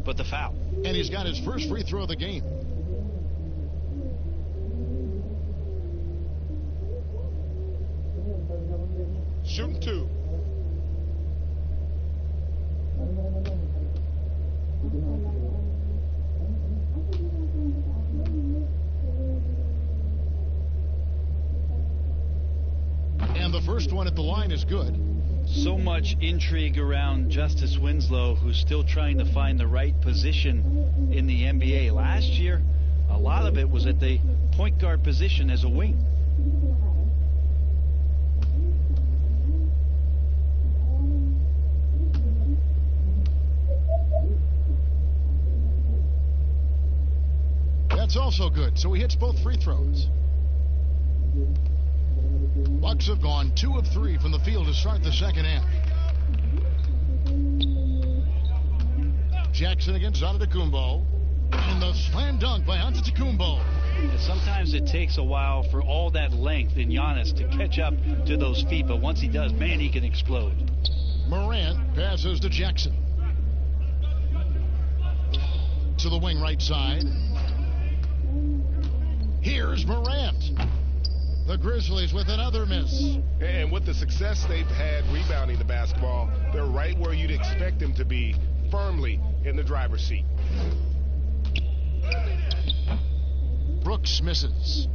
but the foul. And he's got his first free throw of the game. Shooting 2. And the first one at the line is good. So much intrigue around Justice Winslow, who's still trying to find the right position in the NBA. Last year, a lot of it was at the point guard position as a wing. That's also good. So he hits both free throws. Bucks have gone 2 of 3 from the field to start the second half. Jackson against Antetokounmpo. And the slam dunk by Antetokounmpo. Sometimes it takes a while for all that length in Giannis to catch up to those feet, but once he does, man, he can explode. Morant passes to Jackson. To the wing right side. Here's Morant. The Grizzlies with another miss. And with the success they've had rebounding the basketball, they're right where you'd expect them to be, firmly in the driver's seat. Brooks misses.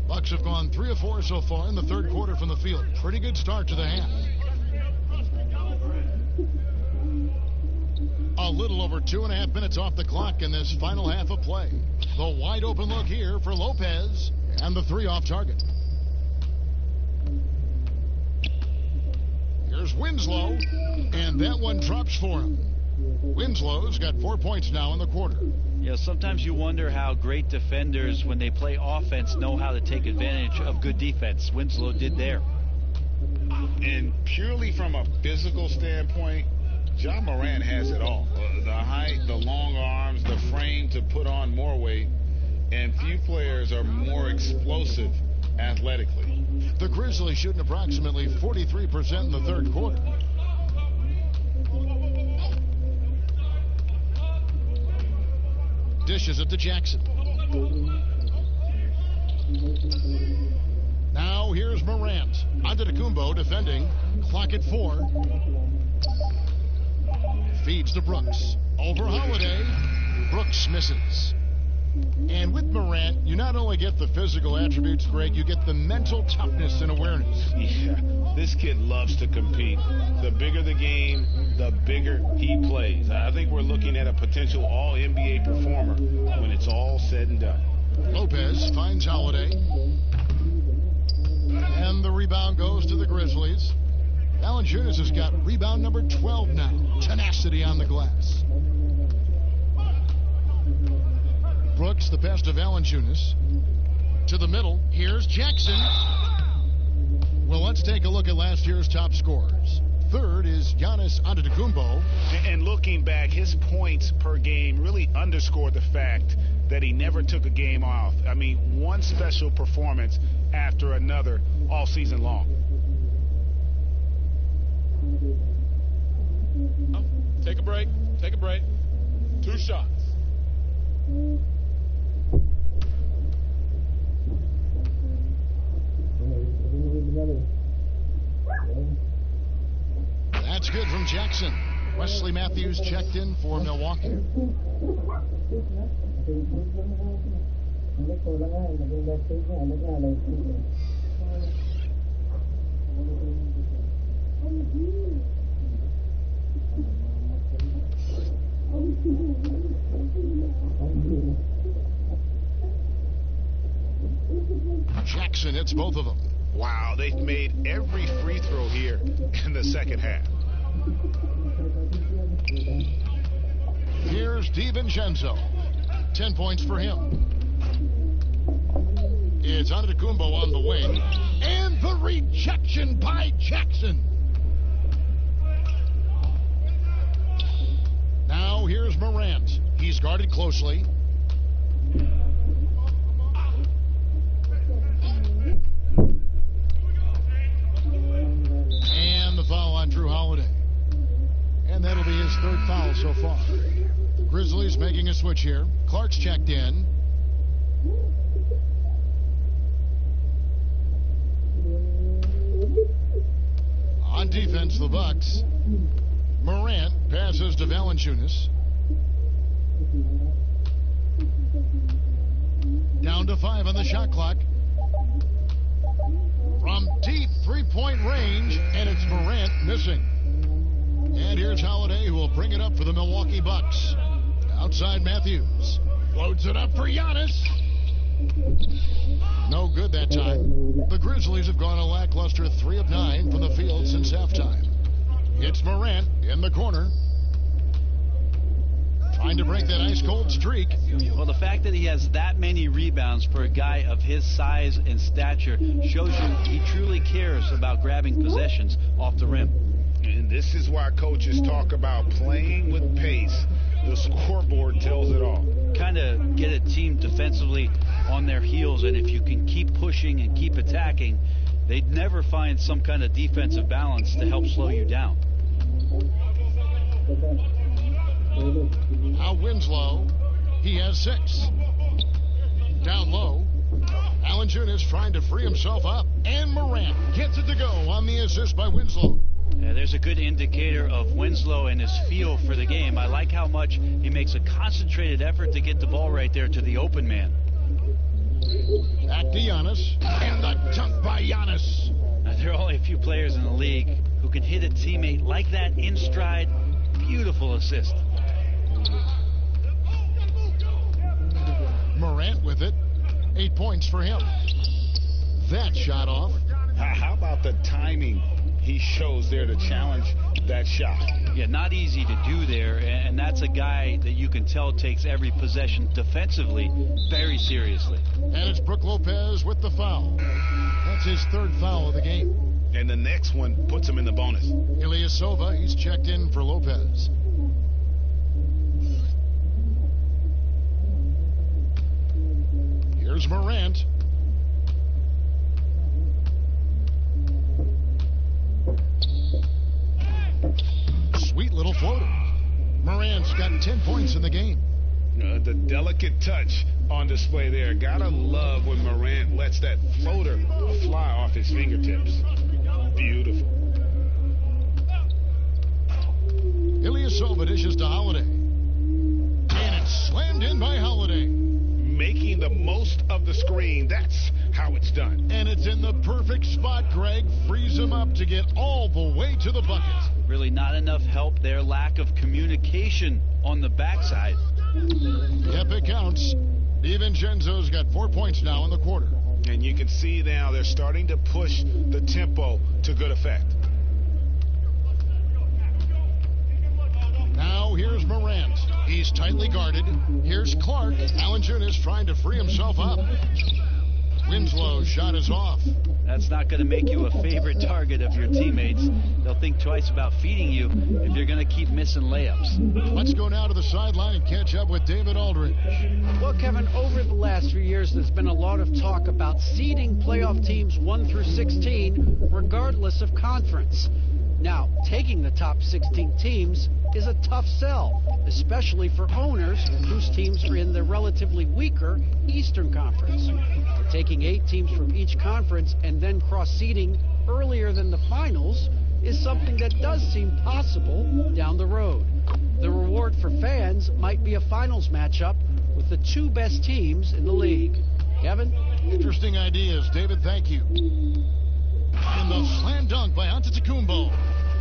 Bucks have gone 3 of 4 so far in the third quarter from the field. Pretty good start to the half. A little over 2.5 minutes off the clock in this final half of play. The wide open look here for Lopez, and the 3 off target. Here's Winslow, and that one drops for him. Winslow's got 4 points now in the quarter. Yeah, sometimes you wonder how great defenders, when they play offense, know how to take advantage of good defense. Winslow did there. And purely from a physical standpoint, Ja Morant has it all. The height, the long arms, the frame to put on more weight, and few players are more explosive athletically. The Grizzlies shooting approximately 43% in the third quarter. Dishes it to Jackson. Now here's Morant. Antetokounmpo defending. Clock at 4. Feeds to Brooks. Over Holiday. Brooks misses. And with Morant, you not only get the physical attributes, Greg, you get the mental toughness and awareness. Yeah, this kid loves to compete. The bigger the game, the bigger he plays. I think we're looking at a potential all-NBA performer when it's all said and done. Lopez finds Holiday. And the rebound goes to the Grizzlies. Valanciunas has got rebound number 12 now. Tenacity on the glass. Brooks, the pass to Valanciunas. To the middle. Here's Jackson. Well, let's take a look at last year's top scorers. Third is Giannis Antetokounmpo. And looking back, his points per game really underscored the fact that he never took a game off. I mean, one special performance after another all season long. Take a break. Take a break. 2 shots. That's good from Jackson. Wesley Matthews checked in for Milwaukee. Jackson hits both of them. Wow, they've made every free throw here in the second half. Here's DiVincenzo. 10 points for him. It's Antetokounmpo on the wing. And the rejection by Jackson. Now here's Morant. He's guarded closely. And the foul on Drew Holiday. And that'll be his third foul so far. Grizzlies making a switch here. Clark's checked in. On defense, the Bucks. Morant passes to Valanciunas. Down to 5 on the shot clock. From deep three-point range, and it's Morant missing. And here's Holiday, who will bring it up for the Milwaukee Bucks. Outside Matthews. Floats it up for Giannis. No good that time. The Grizzlies have gone a lackluster 3 of 9 from the field since halftime. It's Morant in the corner. Trying to break that ice-cold streak. Well, the fact that he has that many rebounds for a guy of his size and stature shows you he truly cares about grabbing possessions off the rim. And this is why coaches talk about playing with pace. The scoreboard tells it all. Kind of get a team defensively on their heels, and if you can keep pushing and keep attacking, they'd never find some kind of defensive balance to help slow you down. Now Winslow, he has 6. Down low, Valanciunas trying to free himself up, and Morant gets it to go on the assist by Winslow. Yeah, there's a good indicator of Winslow and his feel for the game. I like how much he makes a concentrated effort to get the ball right there to the open man. Back to Giannis, and the dunk by Giannis. Now, there are only a few players in the league who can hit a teammate like that in stride. Beautiful assist. Morant with it. 8 points for him. That shot off. How about the timing he shows there to challenge that shot? Yeah, not easy to do there, and that's a guy that you can tell takes every possession defensively very seriously. And it's Brook Lopez with the foul. That's his 3rd foul of the game. And the next one puts him in the bonus. Ilyasova, he's checked in for Lopez. Here's Morant. Sweet little floater. Morant's got 10 points in the game. The delicate touch on display there. Gotta love when Morant lets that floater fly off his fingertips. Beautiful. Ilyasova dishes to Holiday. And it's slammed in by Holiday. Making the most of the screen. That's how it's done. And it's in the perfect spot, Greg. Frees him up to get all the way to the bucket. Really not enough help there. Lack of communication on the backside. Yep, it counts. DiVincenzo's got 4 points now in the quarter. And you can see now they're starting to push the tempo to good effect. Now here's Morant. He's tightly guarded. Here's Clark. Valanciunas trying to free himself up. Winslow's shot is off. That's not going to make you a favorite target of your teammates. They'll think twice about feeding you if you're going to keep missing layups. Let's go now to the sideline and catch up with David Aldridge. Well, Kevin, over the last few years, there's been a lot of talk about seeding playoff teams 1 through 16, regardless of conference. Now, taking the top 16 teams is a tough sell, especially for owners whose teams are in the relatively weaker Eastern Conference. But taking 8 teams from each conference and then cross-seeding earlier than the finals is something that does seem possible down the road. The reward for fans might be a finals matchup with the 2 best teams in the league. Kevin? Interesting ideas, David. Thank you. And the slam dunk by Antetokounmpo.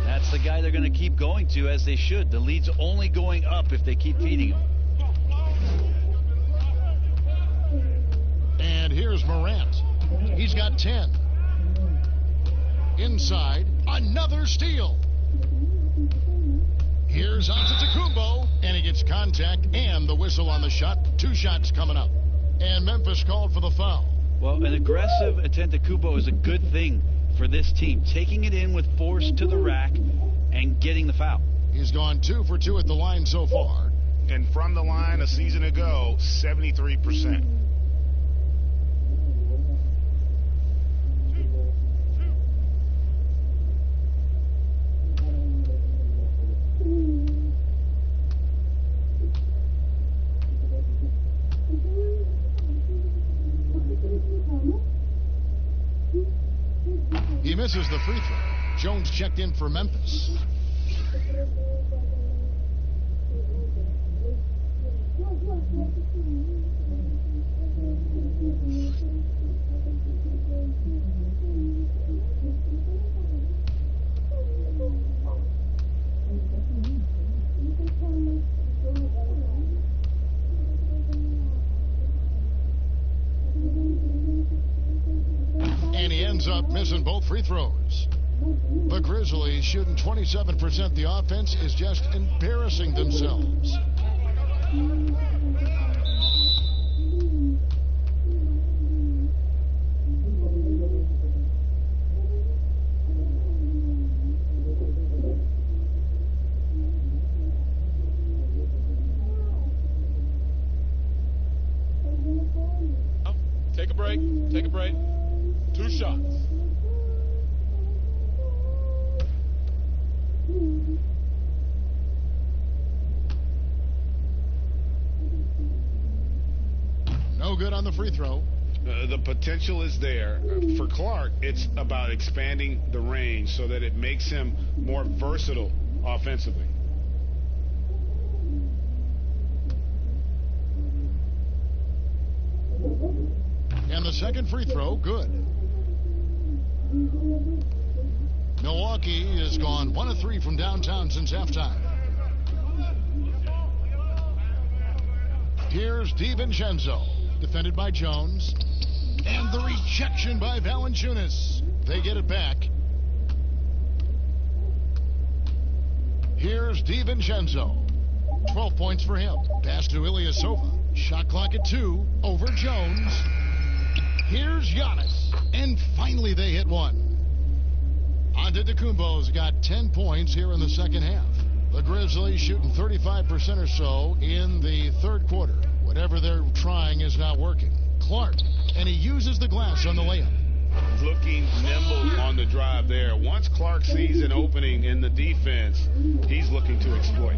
That's the guy they're going to keep going to, as they should. The lead's only going up if they keep feeding him. And here's Morant. He's got 10. Inside, another steal. Here's Antetokounmpo, and he gets contact and the whistle on the shot. 2 shots coming up. And Memphis called for the foul. Well, an aggressive Antetokounmpo is a good thing for this team, taking it in with force to the rack and getting the foul. He's gone 2 for 2 at the line so far. And from the line a season ago, 73%. He misses the free throw. Jones checked in for Memphis. And he ends up missing both free throws. The Grizzlies shooting 27%. The offense is just embarrassing themselves. Take a break. Take a break. 2 shots. No good on the free throw. The potential is there. For Clark, it's about expanding the range so that it makes him more versatile offensively. And the second free throw, good. Milwaukee has gone 1 of 3 from downtown since halftime. Here's DiVincenzo, defended by Jones. And the rejection by Valanciunas. They get it back. Here's DiVincenzo. 12 points for him. Pass to Ilyasova. Shot clock at 2. Over Jones. Here's Giannis. And finally they hit one. Antetokounmpo's got 10 points here in the second half. The Grizzlies shooting 35% or so in the third quarter. Whatever they're trying is not working. Clark, and he uses the glass on the layup. Looking nimble on the drive there. Once Clark sees an opening in the defense, he's looking to exploit.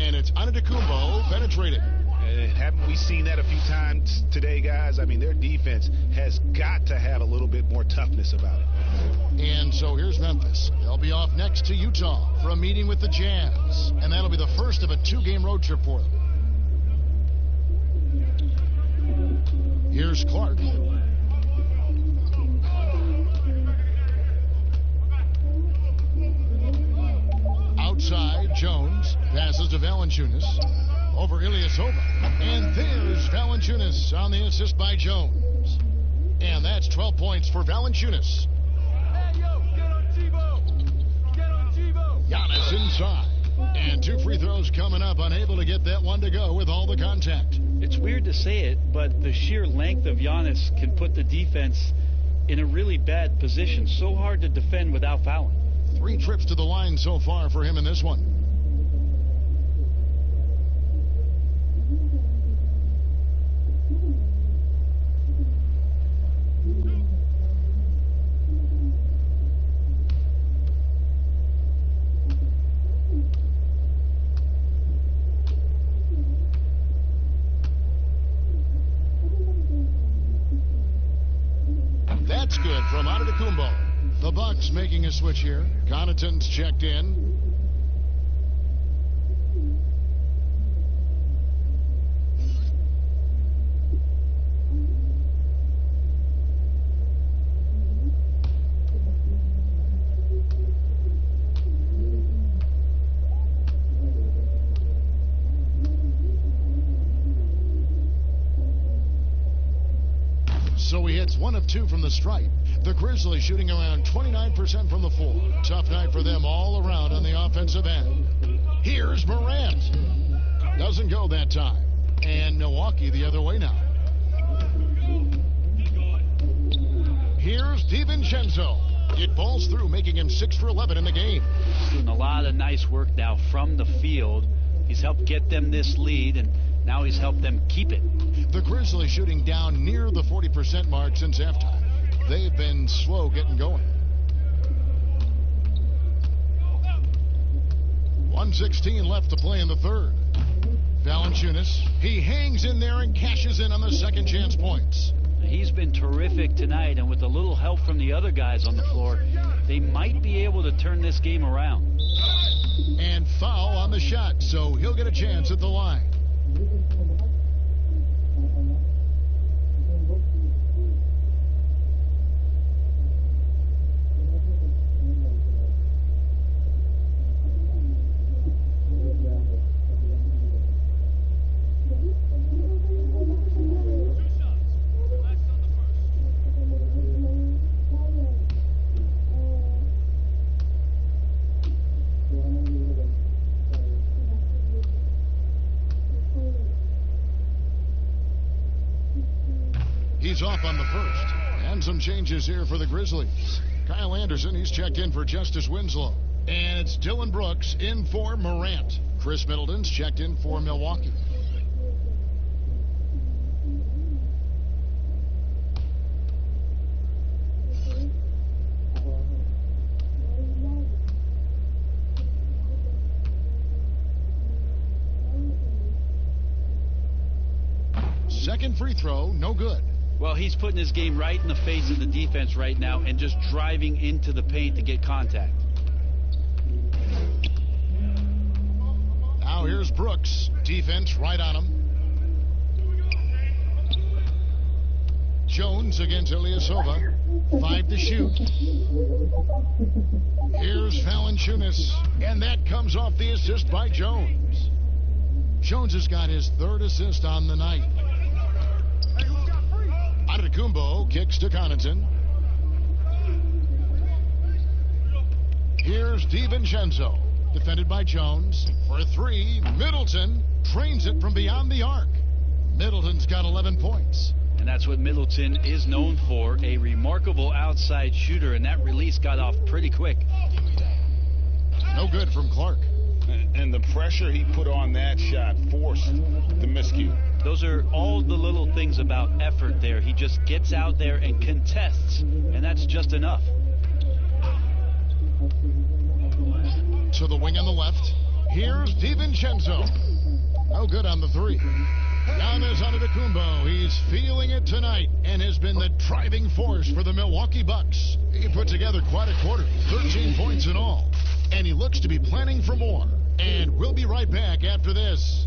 And it's Antetokounmpo penetrating. Haven't we seen that a few times today, guys? I mean, their defense has got to have a little bit more toughness about it. And so here's Memphis. They'll be off next to Utah for a meeting with the Jazz. And that'll be the first of a 2-game road trip for them. Here's Clark. Outside, Jones passes to Valanciunas. Over Ilyasova. And there's Valanciunas on the assist by Jones. And that's 12 points for Valanciunas. Giannis inside. And 2 free throws coming up, unable to get that one to go with all the contact. It's weird to say it, but the sheer length of Giannis can put the defense in a really bad position. So hard to defend without fouling. 3 trips to the line so far for him in this one. That's good from Antetokounmpo. The Bucks making a switch here. Connaughton's checked in. So he hits 1 of 2 from the stripe. The Grizzlies shooting around 29% from the floor. Tough night for them all around on the offensive end. Here's Morant. Doesn't go that time. And Milwaukee the other way now. Here's DiVincenzo. It falls through, making him 6 for 11 in the game. Doing a lot of nice work now from the field. He's helped get them this lead, and now he's helped them keep it. The Grizzlies shooting down near the 40% mark since halftime. They've been slow getting going. 1:16 left to play in the third. Valanciunas, he hangs in there and cashes in on the second chance points. He's been terrific tonight, and with a little help from the other guys on the floor, they might be able to turn this game around. And foul on the shot, so he'll get a chance at the line. He's off on the first. And some changes here for the Grizzlies. Kyle Anderson, he's checked in for Justice Winslow. And it's Dylan Brooks in for Morant. Chris Middleton's checked in for Milwaukee. Second free throw, no good. Well, he's putting his game right in the face of the defense right now and just driving into the paint to get contact. Now here's Brooks. Defense right on him. Jones against Ilyasova. 5 to shoot. Here's Valanciunas. And that comes off the assist by Jones. Jones has got his 3rd assist on the night. Antetokounmpo kicks to Connaughton. Here's DiVincenzo. Defended by Jones. For 3, Middleton trains it from beyond the arc. Middleton's got 11 points. And that's what Middleton is known for, a remarkable outside shooter, and that release got off pretty quick. No good from Clark. And the pressure he put on that shot forced the miscue. Those are all the little things about effort there. He just gets out there and contests, and that's just enough. To the wing on the left. Here's DiVincenzo. No good on the three. Giannis Antetokounmpo, he's feeling it tonight and has been the driving force for the Milwaukee Bucks. He put together quite a quarter, 13 points in all, and he looks to be planning for more. And we'll be right back after this.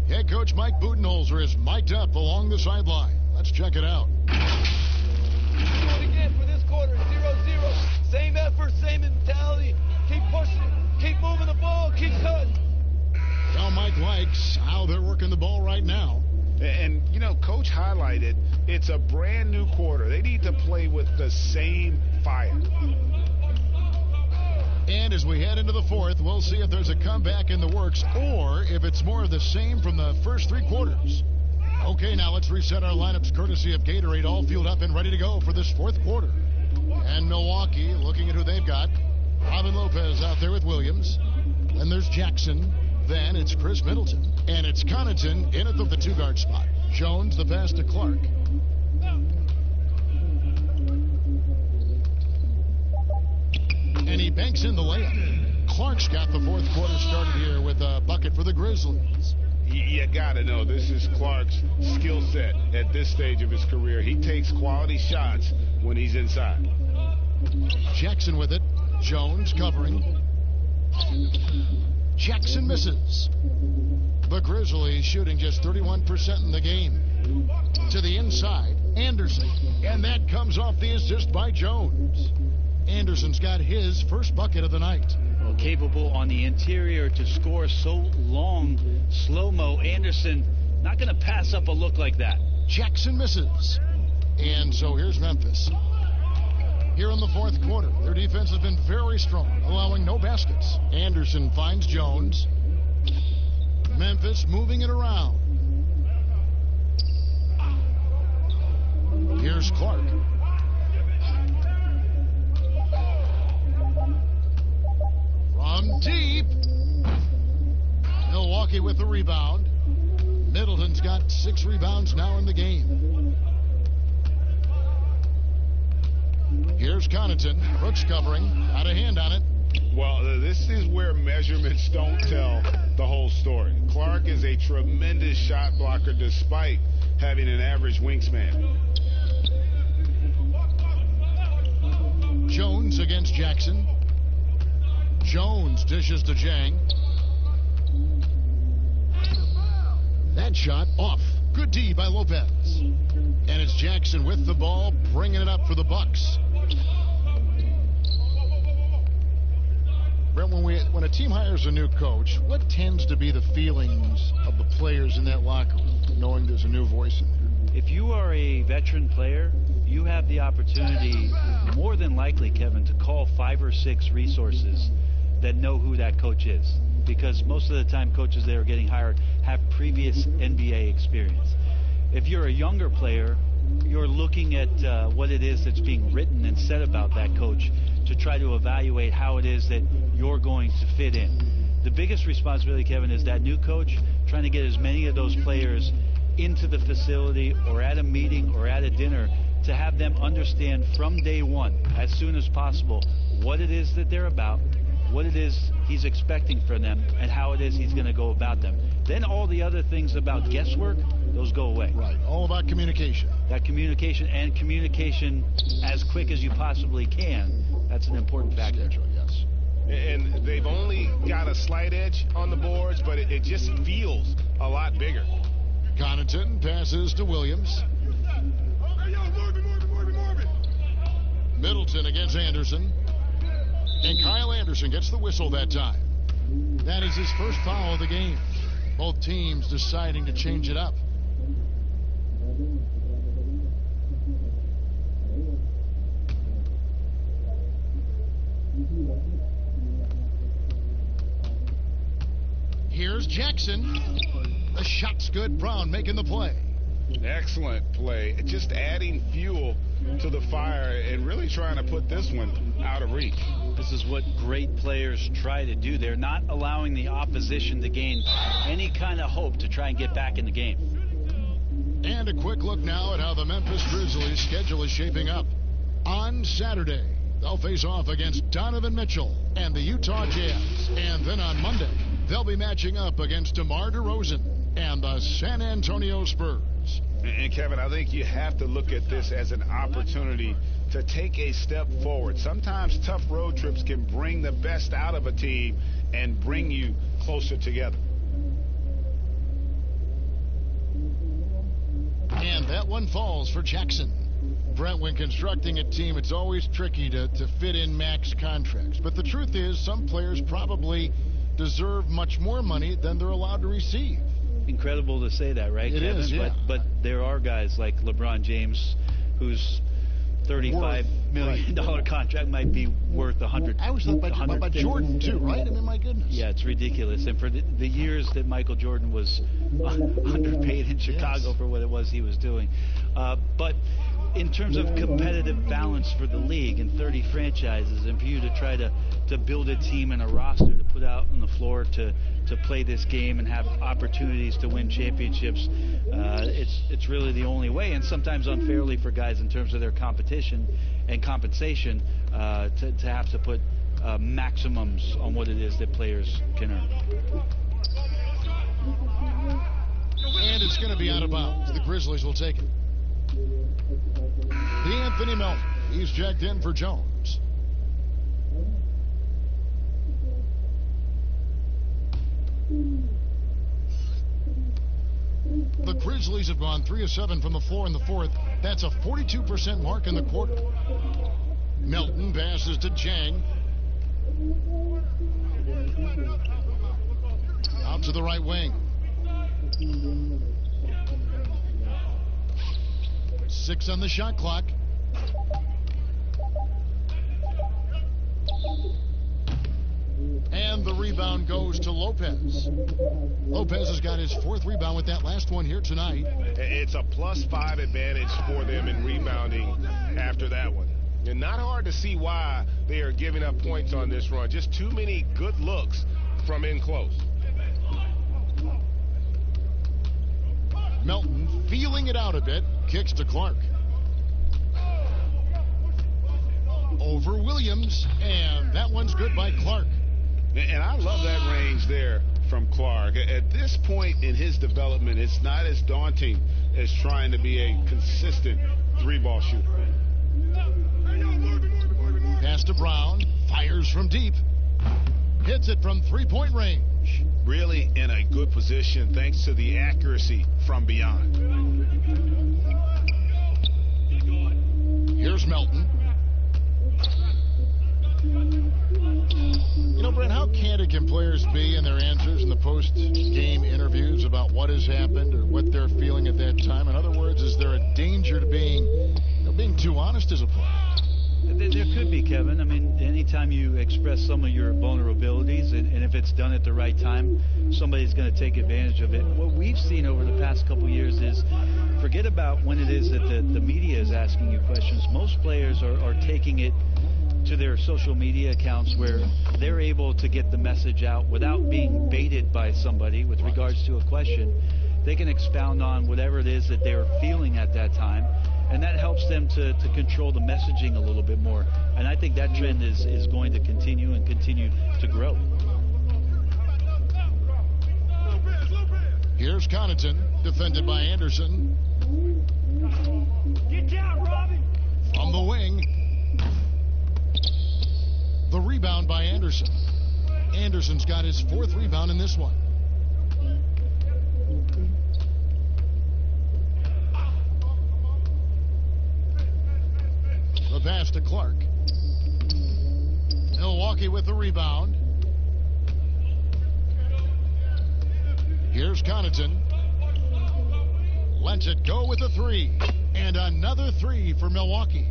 Head coach Mike Budenholzer is mic'd up along the sideline. Let's check it out. Do it again for this quarter, 0-0. Same effort, same mentality. Keep pushing, keep moving the ball, keep cutting. Well, Mike likes how they're working the ball right now. And, you know, Coach highlighted it's a brand new quarter. They need to play with the same fire. And as we head into the fourth, we'll see if there's a comeback in the works or if it's more of the same from the first three quarters. Okay, now let's reset our lineups courtesy of Gatorade, all fueled up and ready to go for this fourth quarter. And Milwaukee, looking at who they've got. Robin Lopez out there with Williams. Then there's Jackson. Then it's Chris Middleton. And it's Connaughton in at the two-guard spot. Jones, the pass to Clark. And he banks in the layup. Clark's got the fourth quarter started here with a bucket for the Grizzlies. You got to know this is Clark's skill set at this stage of his career. He takes quality shots when he's inside. Jackson with it. Jones covering. Jackson misses. The Grizzlies shooting just 31% in the game. To the inside, Anderson. And that comes off the assist by Jones. Anderson's got his first bucket of the night. Well, capable on the interior to score so long, slow-mo. Anderson not going to pass up a look like that. Jackson misses. And so here's Memphis. Here in the fourth quarter, their defense has been very strong, allowing no baskets. Anderson finds Jones. Memphis moving it around. Here's Clark. From deep. Milwaukee with the rebound. Middleton's got 6 rebounds now in the game. Here's Connaughton. Brooks covering. Out of hand on it. Well, this is where measurements don't tell the whole story. Clark is a tremendous shot blocker despite having an average wingspan. Jones against Jackson. Jones dishes to Jang. That shot off. Good D by Lopez. And it's Jackson with the ball, bringing it up for the Bucks. Brent, when a team hires a new coach, what tends to be the feelings of the players in that locker room, knowing there's a new voice in there? If you are a veteran player, you have the opportunity, more than likely, Kevin, to call 5 or 6 resources that know who that coach is. Because most of the time coaches that are getting hired have previous NBA experience. If you're a younger player, you're looking at what it is that's being written and said about that coach to try to evaluate how it is that you're going to fit in. The biggest responsibility, Kevin, is that new coach trying to get as many of those players into the facility or at a meeting or at a dinner to have them understand from day one, as soon as possible, what it is that they're about, what it is he's expecting from them, and how it is he's going to go about them. Then all the other things about guesswork, those go away. Right. All about communication. That communication, and communication as quick as you possibly can, that's an important factor. Schedule, yes. And they've only got a slight edge on the boards, but it just feels a lot bigger. Connaughton passes to Williams. Middleton against Anderson. And Kyle Anderson gets the whistle that time. That is his first foul of the game. Both teams deciding to change it up. Here's Jackson. The shot's good. Brown making the play. Excellent play. Just adding fuel to the fire and really trying to put this one out of reach. This is what great players try to do. They're not allowing the opposition to gain any kind of hope to try and get back in the game. And a quick look now at how the Memphis Grizzlies schedule is shaping up. On Saturday, They'll face off against Donovan Mitchell and the Utah Jazz. And then on Monday, they'll be matching up against DeMar DeRozan and the San Antonio Spurs. And Kevin, I think you have to look at this as an opportunity to take a step forward. Sometimes tough road trips can bring the best out of a team and bring you closer together. And that one falls for Jackson. Brent, when constructing a team, it's always tricky to fit in max contracts. But the truth is, some players probably deserve much more money than they're allowed to receive. Incredible to say that, right, It Kevin? is, yeah. But there are guys like LeBron James whose $35 million contract might be worth 100. I was thinking about Jordan, too, right? I mean, my goodness. Yeah, it's ridiculous. And for the years that Michael Jordan was underpaid in Chicago for what it was he was doing. But in terms of competitive balance for the league and 30 franchises, and for you to try to build a team and a roster to put out on the floor to play this game and have opportunities to win championships, it's really the only way, and sometimes unfairly for guys in terms of their competition and compensation, to have to put maximums on what it is that players can earn. And it's going to be out of bounds. The Grizzlies will take it. Anthony Melton, he's checked in for Jones. The Grizzlies have gone 3 of 7 from the floor in the fourth. That's a 42% mark in the quarter. Melton passes to Jang. Out to the right wing. 6 on the shot clock. And the rebound goes to Lopez. Lopez has got his 4th rebound with that last one here tonight. It's a +5 advantage for them in rebounding after that one. And not hard to see why they are giving up points on this run. Just too many good looks from in close. Melton feeling it out a bit. Kicks to Clark. Over Williams. And that one's good by Clark. And I love that range there from Clark. At this point in his development, it's not as daunting as trying to be a consistent 3-ball shooter. Pass to Brown. Fires from deep. Hits it from 3-point range. Really in a good position thanks to the accuracy from beyond. Here's Melton. You know, Brent, how candid can players be in their answers in the post-game interviews about what has happened or what they're feeling at that time? In other words, is there a danger to being too honest as a player? There could be, Kevin. I mean, anytime you express some of your vulnerabilities, and if it's done at the right time, somebody's going to take advantage of it. What we've seen over the past couple years is, forget about when it is that the media is asking you questions. Most players are taking it to their social media accounts where they're able to get the message out without being baited by somebody with regards to a question. They can expound on whatever it is that they're feeling at that time, and that helps them to control the messaging a little bit more. And I think that trend is going to continue and continue to grow. Here's Connaughton, defended by Anderson. Get down, Robin! From the wing. The rebound by Anderson. Anderson's got his 4th rebound in this one. The pass to Clark. Milwaukee with the rebound. Here's Connaughton. Lets it go with a 3. And another 3 for Milwaukee.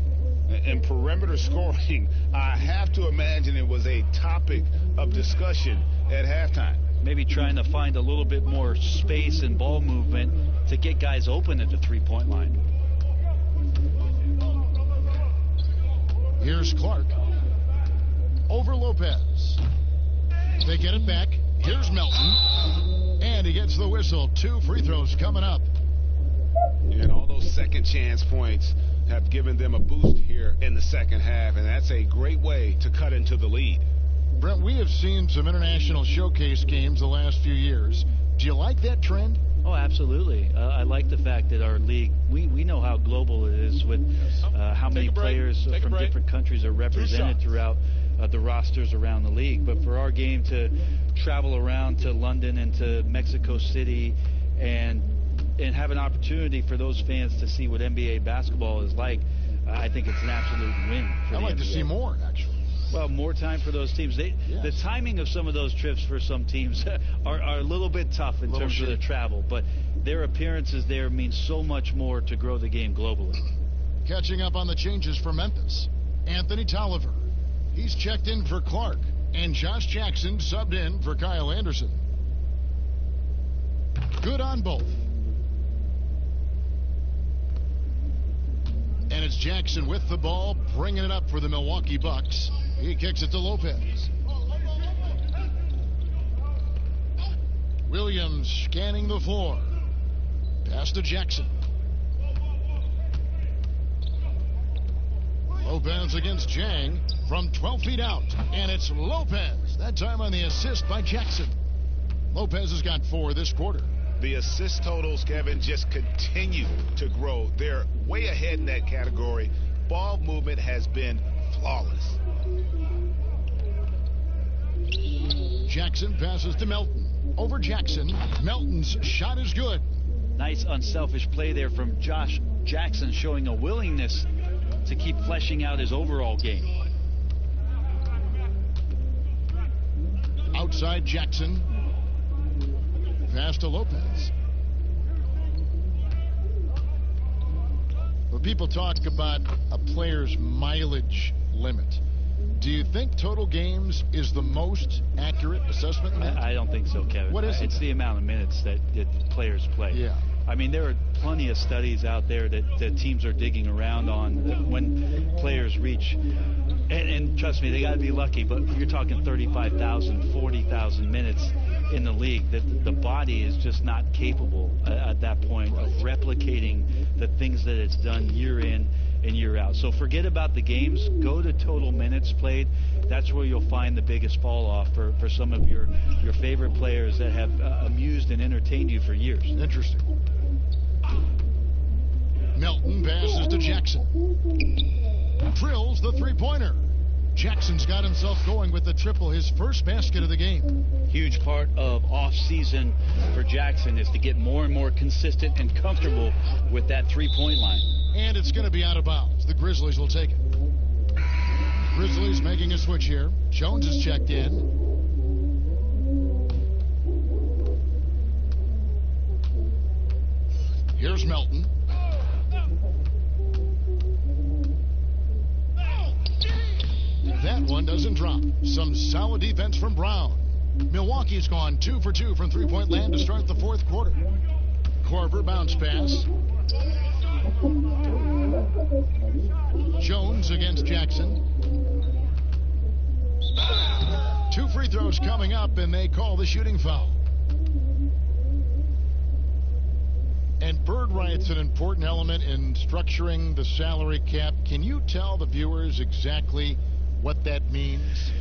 And perimeter scoring, I have to imagine it was a topic of discussion at halftime. Maybe trying to find a little bit more space and ball movement to get guys open at the 3-point line. Here's Clark. Over Lopez. They get it back. Here's Melton. And he gets the whistle. 2 free throws coming up. And all those second chance points have given them a boost here in the second half, and that's a great way to cut into the lead. Brent, we have seen some international showcase games the last few years. Do you like that trend? Oh, absolutely. I like the fact that our league, we know how global it is with how many players from different countries are represented throughout the rosters around the league. But for our game to travel around to London and to Mexico City and have an opportunity for those fans to see what NBA basketball is like, I think it's an absolute win for the I'd like NBA. to see more, actually. Well, more time for those teams. The timing of some of those trips for some teams are a little bit tough in terms of the travel, but their appearances there mean so much more to grow the game globally. Catching up on the changes for Memphis, Anthony Tolliver. He's checked in for Clark, and Josh Jackson subbed in for Kyle Anderson. Good on both. And it's Jackson with the ball, bringing it up for the Milwaukee Bucks. He kicks it to Lopez. Williams scanning the floor. Pass to Jackson. Lopez against Jang from 12 feet out. And it's Lopez. That time on the assist by Jackson. Lopez has got 4 this quarter. The assist totals, Kevin, just continue to grow. They're way ahead in that category. Ball movement has been flawless. Jackson passes to Melton. Over Jackson. Melton's shot is good. Nice unselfish play there from Josh Jackson, showing a willingness to keep fleshing out his overall game. Outside Jackson. Pass to Lopez. When people talk about a player's mileage limit, do you think total games is the most accurate assessment? I don't think so, Kevin. What is it? It's the amount of minutes that players play. Yeah. I mean, there are plenty of studies out there that teams are digging around on when players reach. And trust me, they got to be lucky, but you're talking 35,000, 40,000 minutes in the league. That the body is just not capable at that point of replicating the things that it's done year in and year out. So forget about the games. Go to total minutes played. That's where you'll find the biggest fall off for some of your favorite players that have amused and entertained you for years. Interesting. Melton passes to Jackson. Drills the three-pointer. Jackson's got himself going with the triple, his first basket of the game. Huge part of off-season for Jackson is to get more and more consistent and comfortable with that three-point line. And it's going to be out of bounds. The Grizzlies will take it. Grizzlies making a switch here. Jones is checked in. Here's Melton. That one doesn't drop. Some solid defense from Brown. Milwaukee's gone 2 for 2 from three-point land to start the fourth quarter. Korver bounce pass. Jones against Jackson. 2 free throws coming up, and they call the shooting foul. And bird right's an important element in structuring the salary cap. Can you tell the viewers exactly what that means?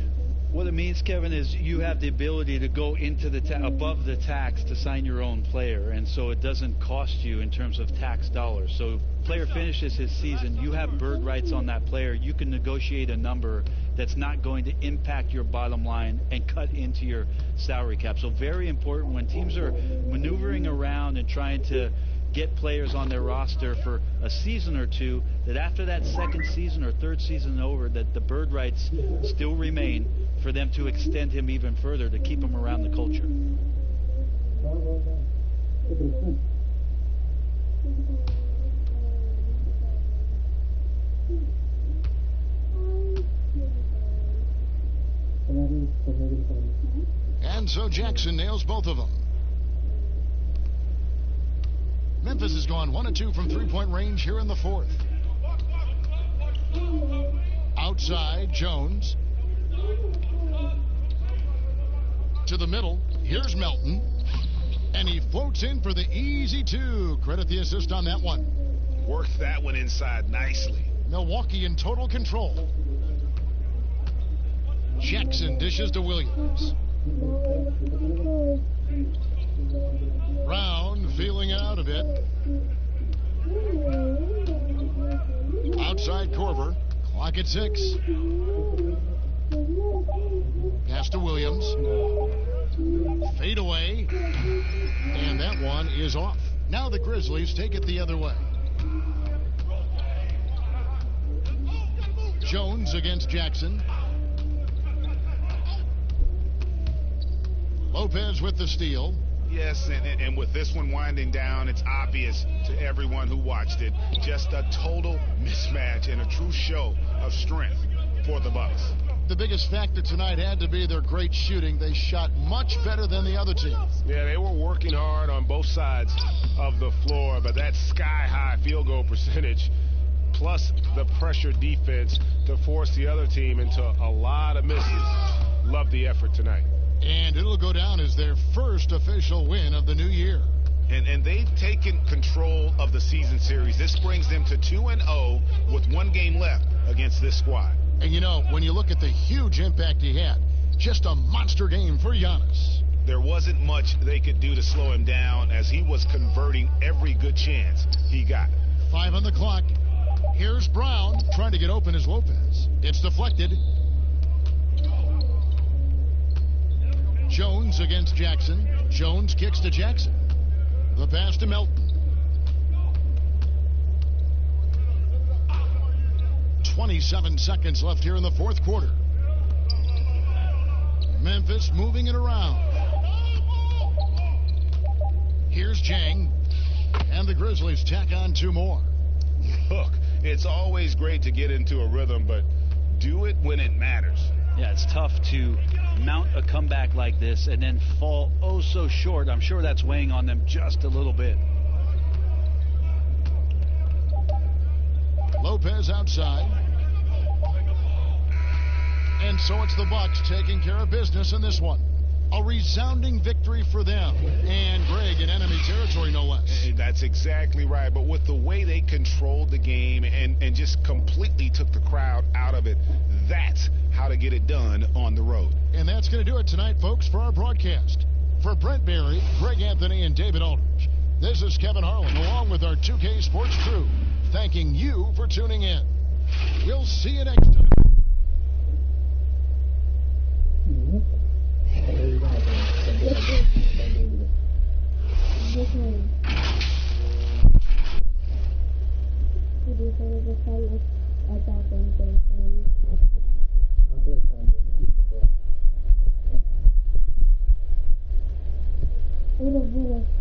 What it means, Kevin, is you have the ability to go into the above the tax to sign your own player, and so it doesn't cost you in terms of tax dollars. So if player finishes his season, you have bird rights on that player. You can negotiate a number that's not going to impact your bottom line and cut into your salary cap. So very important when teams are maneuvering around and trying to get players on their roster for a season or two, that after that second season or third season over, that the bird rights still remain for them to extend him even further to keep him around the culture. And so Jackson nails both of them. Memphis has gone 1 of 2 from three-point range here in the fourth. Outside, Jones. To the middle. Here's Melton. And he floats in for the easy 2. Credit the assist on that one. Worked that one inside nicely. Milwaukee in total control. Jackson dishes to Williams. Brown feeling it out a bit. Outside Korver. Clock at 6. Pass to Williams. Fade away. And that one is off. Now the Grizzlies take it the other way. Jones against Jackson. Lopez with the steal. Yes, and with this one winding down, it's obvious to everyone who watched it. Just a total mismatch and a true show of strength for the Bucks. The biggest factor tonight had to be their great shooting. They shot much better than the other team. Yeah, they were working hard on both sides of the floor, but that sky-high field goal percentage plus the pressure defense to force the other team into a lot of misses. Love the effort tonight. And it'll go down as their first official win of the new year. And they've taken control of the season series. This brings them to 2-0 with 1 game left against this squad. And you know, when you look at the huge impact he had, just a monster game for Giannis. There wasn't much they could do to slow him down as he was converting every good chance he got. 5 on the clock. Here's Brown trying to get open as Lopez. It's deflected. Jones against Jackson. Jones kicks to Jackson. The pass to Melton. 27 seconds left here in the fourth quarter. Memphis moving it around. Here's Jang. And the Grizzlies tack on 2 more. Look, it's always great to get into a rhythm, but do it when it matters. Yeah, it's tough to mount a comeback like this and then fall oh so short. I'm sure that's weighing on them just a little bit. Lopez outside. And so it's the Bucks taking care of business in this one. A resounding victory for them. And Greg in enemy territory, no less. That's exactly right. But with the way they controlled the game and just completely took the crowd out of it, that's how to get it done on the road. And that's going to do it tonight, folks, for our broadcast. For Brent Berry, Greg Anthony, and David Aldridge, this is Kevin Harlan, along with our 2K Sports crew, thanking you for tuning in. We'll see you next time. Udah